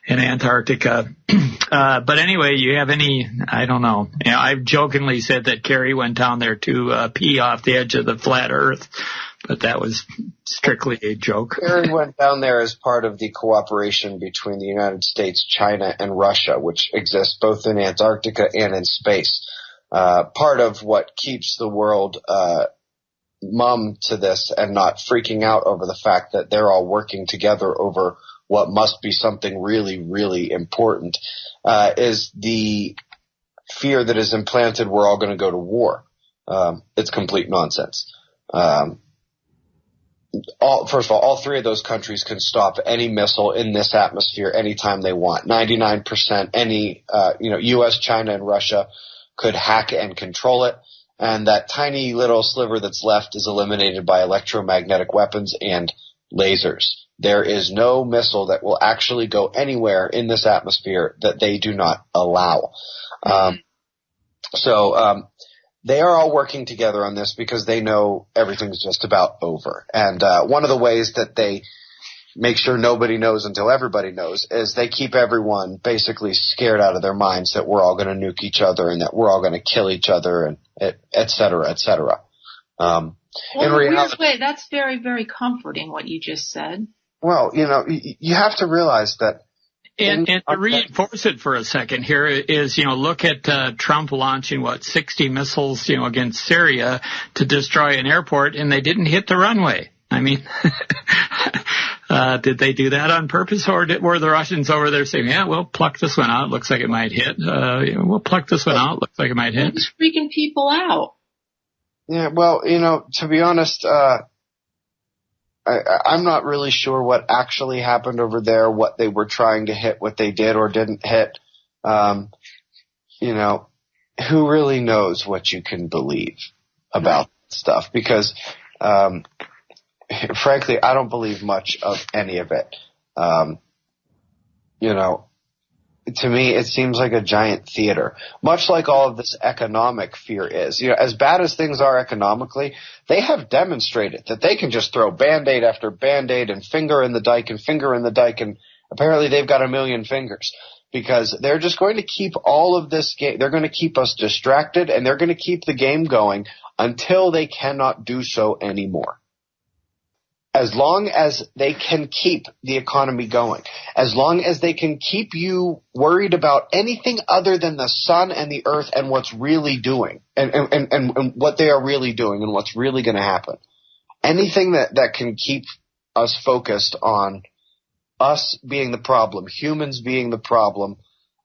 Antarctica. But anyway, you have any, I don't know. I've jokingly said that Kerry went down there to pee off the edge of the flat Earth, but that was strictly a joke. Kerry went down there as part of the cooperation between the United States, China, and Russia, which exists both in Antarctica and in space. Part of what keeps the world mum to this and not freaking out over the fact that they're all working together over what must be something really, really important, is the fear that is implanted we're all going to go to war. It's complete nonsense. First of all three of those countries can stop any missile in this atmosphere anytime they want. 99%, any, U.S., China, and Russia could hack and control it. And that tiny little sliver that's left is eliminated by electromagnetic weapons and lasers. There is no missile that will actually go anywhere in this atmosphere that they do not allow. They are all working together on this because they know everything's just about over. And one of the ways that they make sure nobody knows until everybody knows is they keep everyone basically scared out of their minds that we're all going to nuke each other and that we're all going to kill each other, and et cetera, et cetera. In reality, that's very, very comforting what you just said. Well, you have to realize that. And to reinforce it for a second here is, look at Trump launching, 60 missiles, against Syria to destroy an airport, and they didn't hit the runway. I mean, did they do that on purpose, or were the Russians over there saying, yeah, we'll pluck this one out, looks like it might hit. We'll pluck this one out, looks like it might hit. It's freaking people out. Yeah, well, to be honest, I'm not really sure what actually happened over there, what they were trying to hit, what they did or didn't hit. Who really knows what you can believe about stuff? Because, frankly, I don't believe much of any of it. To me, it seems like a giant theater, much like all of this economic fear is. As bad as things are economically, they have demonstrated that they can just throw Band-Aid after Band-Aid and finger in the dike, and apparently they've got a million fingers, because they're just going to keep all of this game. They're going to keep us distracted, and they're going to keep the game going until they cannot do so anymore. As long as they can keep the economy going, as long as they can keep you worried about anything other than the sun and the earth and what's really doing and what they are really doing and what's really going to happen, anything that can keep us focused on us being the problem, humans being the problem,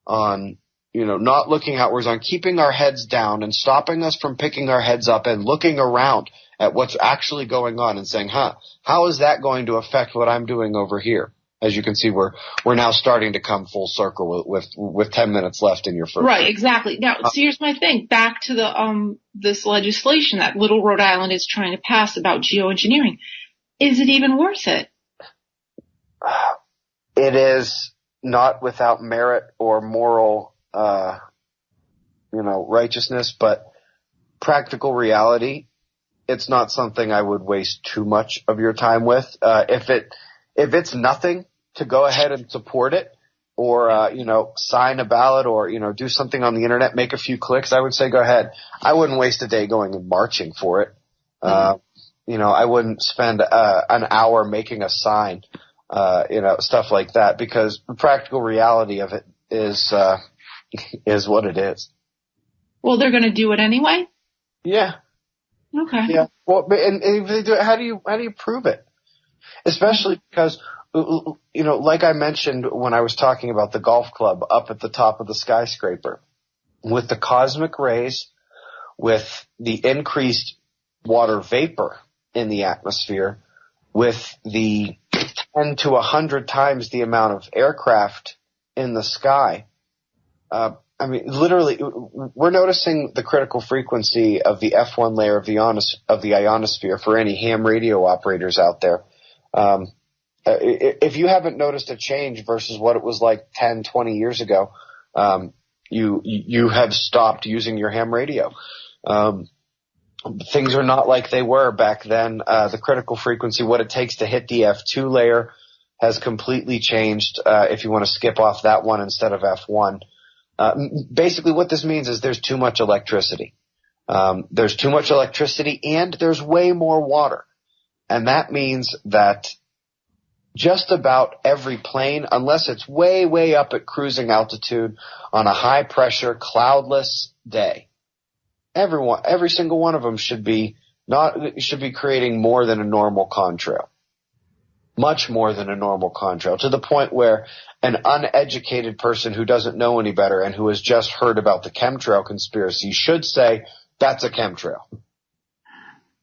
on not looking outwards, on keeping our heads down and stopping us from picking our heads up and looking around at what's actually going on and saying, how is that going to affect what I'm doing over here? As you can see, we're now starting to come full circle with 10 minutes left in your first. Right, exactly. Now, so here's my thing. Back to the this legislation that Little Rhode Island is trying to pass about geoengineering. Is it even worth it? It is not without merit or moral, righteousness, but practical reality. It's not something I would waste too much of your time with. If it's nothing to go ahead and support it, or sign a ballot, or do something on the internet, make a few clicks, I would say go ahead. I wouldn't waste a day going and marching for it. I wouldn't spend an hour making a sign, stuff like that, because the practical reality of it is what it is. Well, they're going to do it anyway? Yeah. Okay. Yeah. Well, and if they do it, how do you prove it? Especially because, like I mentioned when I was talking about the golf club up at the top of the skyscraper, with the cosmic rays, with the increased water vapor in the atmosphere, with the 10 to 100 times the amount of aircraft in the sky, literally, we're noticing the critical frequency of the F1 layer of the ionosphere for any ham radio operators out there. If you haven't noticed a change versus what it was like 10, 20 years ago, you have stopped using your ham radio. Things are not like they were back then. The critical frequency, what it takes to hit the F2 layer, has completely changed. If you want to skip off that one instead of F1. Basically what this means is there's too much electricity. There's too much electricity and there's way more water. And that means that just about every plane, unless it's way, way up at cruising altitude on a high pressure, cloudless day, every single one of them should be creating more than a normal contrail. Much more than a normal contrail, to the point where an uneducated person who doesn't know any better and who has just heard about the chemtrail conspiracy should say that's a chemtrail.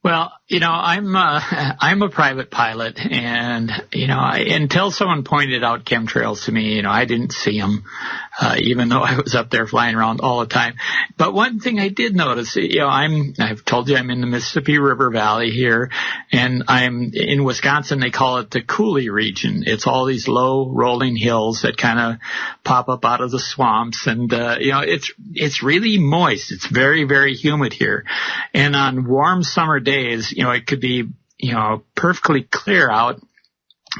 Well, I'm a private pilot, and until someone pointed out chemtrails to me, I didn't see them, even though I was up there flying around all the time. But one thing I did notice, I've told you I'm in the Mississippi River Valley here, and I'm in Wisconsin. They call it the coulee region. It's all these low rolling hills that kind of pop up out of the swamps, and it's really moist. It's very, very humid here, and on warm summer days, it could be, perfectly clear out,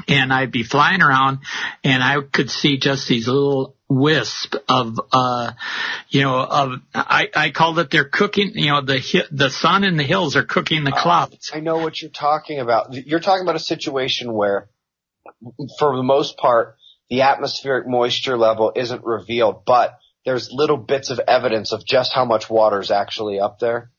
and I'd be flying around and I could see just these little wisp of, I called it they're cooking, the sun and the hills are cooking the clouds. I know what you're talking about. You're talking about a situation where, for the most part, the atmospheric moisture level isn't revealed, but there's little bits of evidence of just how much water is actually up there.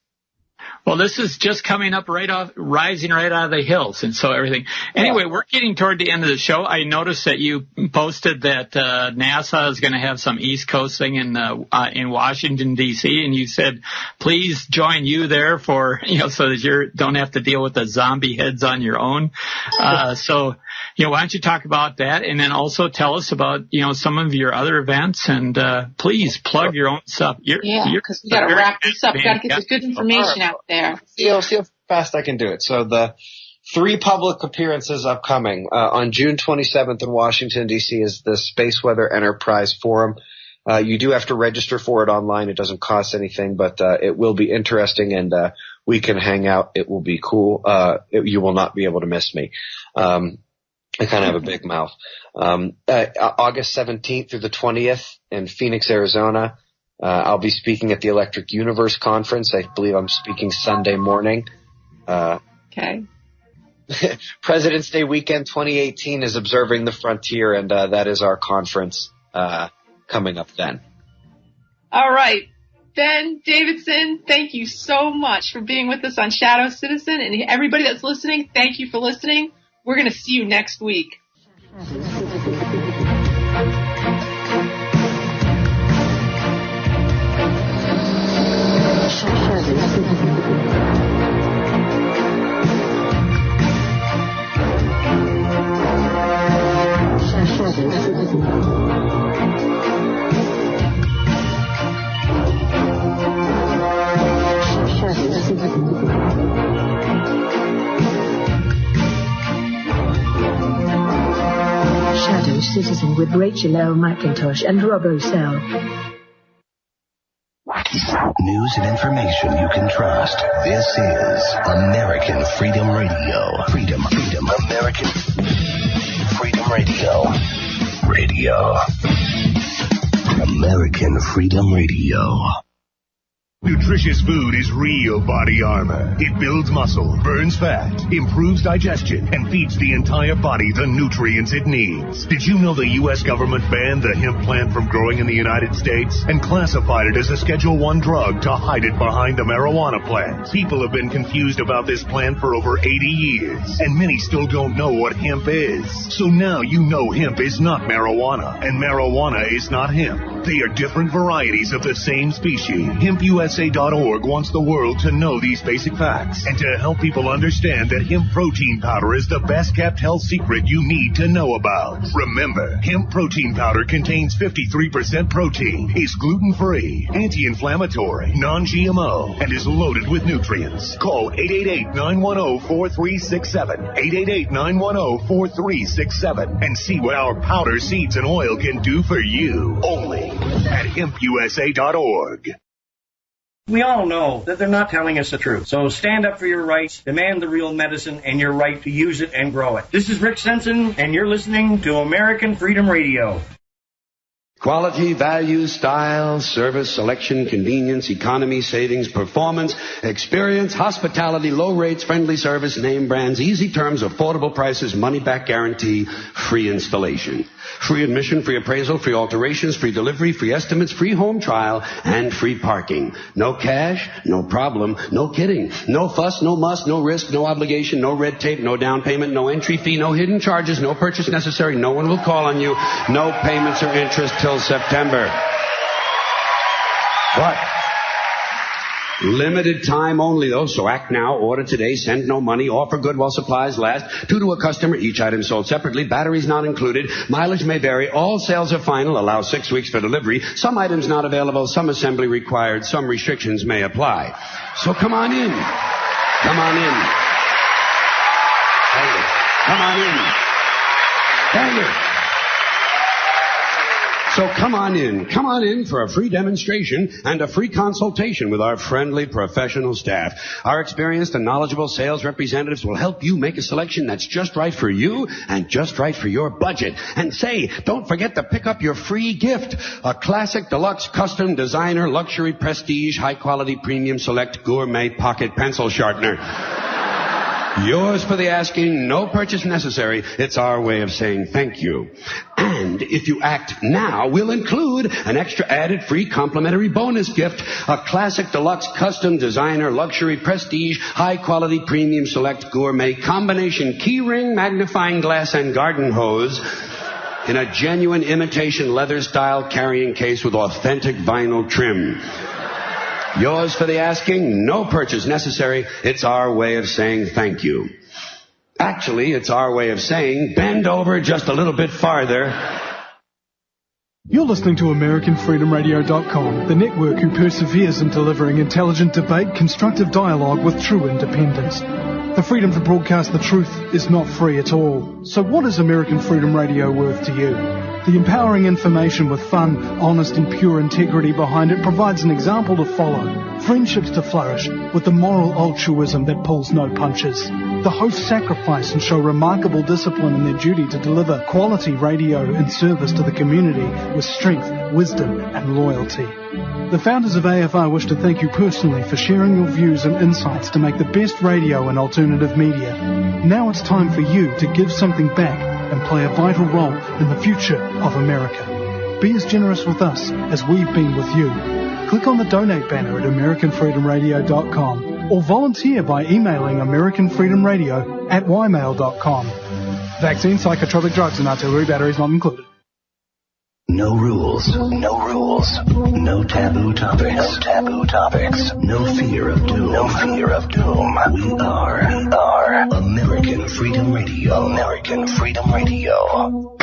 Well, this is just coming up rising right out of the hills, and so everything. Anyway, we're getting toward the end of the show. I noticed that you posted that NASA is going to have some East Coast thing in Washington, D.C., and you said, please join you there for, so that you don't have to deal with the zombie heads on your own. So, why don't you talk about that, and then also tell us about, some of your other events, and please plug your own stuff. Because we got to wrap this up. We got to get the good information out there. See how fast I can do it. So the 3 public appearances upcoming. On June 27th in Washington, D.C. is the Space Weather Enterprise Forum. You do have to register for it online. It doesn't cost anything, but it will be interesting, and we can hang out. It will be cool. You will not be able to miss me. I kind of have a big mouth. August 17th through the 20th in Phoenix, Arizona. I'll be speaking at the Electric Universe Conference. I believe I'm speaking Sunday morning. Okay. President's Day weekend 2018 is Observing the Frontier, and that is our conference coming up then. All right. Ben Davidson, thank you so much for being with us on Shadow Citizen. And everybody that's listening, thank you for listening. We're going to see you next week. Citizen with Rachael L. McIntosh and Rob O'Sell. News and information you can trust. This is American Freedom Radio. Freedom, American Freedom Radio. American Freedom Radio. Nutritious food is real body armor. It builds muscle, burns fat, improves digestion, and feeds the entire body the nutrients it needs. Did you know the U.S. government banned the hemp plant from growing in the United States and classified it as a Schedule I drug to hide it behind the marijuana plant? People have been confused about this plant for over 80 years, and many still don't know what hemp is. So now you know hemp is not marijuana, and marijuana is not hemp. They are different varieties of the same species. HempUSA.org wants the world to know these basic facts and to help people understand that hemp protein powder is the best kept health secret you need to know about. Remember, hemp protein powder contains 53% protein, is gluten-free, anti-inflammatory, non-GMO, and is loaded with nutrients. Call 888-910-4367, 888-910-4367, and see what our powder, seeds, and oil can do for you. Only at HempUSA.org. We all know that they're not telling us the truth. So stand up for your rights, demand the real medicine, and your right to use it and grow it. This is Rick Sensen, and you're listening to American Freedom Radio. Quality, value, style, service, selection, convenience, economy, savings, performance, experience, hospitality, low rates, friendly service, name brands, easy terms, affordable prices, money-back guarantee, free installation. Free admission, free appraisal, free alterations, free delivery, free estimates, free home trial, and free parking. No cash, no problem, no kidding. No fuss, no muss, no risk, no obligation, no red tape, no down payment, no entry fee, no hidden charges, no purchase necessary, no one will call on you, no payments or interest till September. But limited time only, though, so act now, order today, send no money, offer good while supplies last, 2 to a customer, each item sold separately, batteries not included, mileage may vary, all sales are final, allow 6 weeks for delivery, some items not available, some assembly required, some restrictions may apply. So come on in. Come on in. Come on in. Dang it. So come on in for a free demonstration and a free consultation with our friendly professional staff. Our experienced and knowledgeable sales representatives will help you make a selection that's just right for you and just right for your budget. And say, don't forget to pick up your free gift, a classic, deluxe, custom, designer, luxury, prestige, high quality, premium, select, gourmet pocket pencil sharpener. Yours for the asking, no purchase necessary. It's our way of saying thank you. And if you act now, we'll include an extra added free complimentary bonus gift, a classic, deluxe, custom, designer, luxury, prestige, high quality, premium, select, gourmet combination key ring, magnifying glass, and garden hose in a genuine imitation leather style carrying case with authentic vinyl trim. Yours for the asking, no purchase necessary. It's our way of saying thank you. Actually, it's our way of saying bend over just a little bit farther. You're listening to AmericanFreedomRadio.com, the network who perseveres in delivering intelligent debate, constructive dialogue with true independence. The freedom to broadcast the truth is not free at all. So what is American Freedom Radio worth to you? The empowering information with fun, honest and pure integrity behind it provides an example to follow. Friendships to flourish with the moral altruism that pulls no punches. The hosts sacrifice and show remarkable discipline in their duty to deliver quality radio and service to the community with strength, wisdom and loyalty. The founders of AFR wish to thank you personally for sharing your views and insights to make the best radio and alternative media. Now it's time for you to give something back and play a vital role in the future of America. Be as generous with us as we've been with you. Click on the donate banner at AmericanFreedomRadio.com or volunteer by emailing AmericanFreedomRadio@ymail.com. Vaccine, psychotropic drugs and artillery batteries not included. No rules. No rules. No taboo topics. No taboo topics. No fear of doom. No fear of doom. We are American Freedom Radio. American Freedom Radio.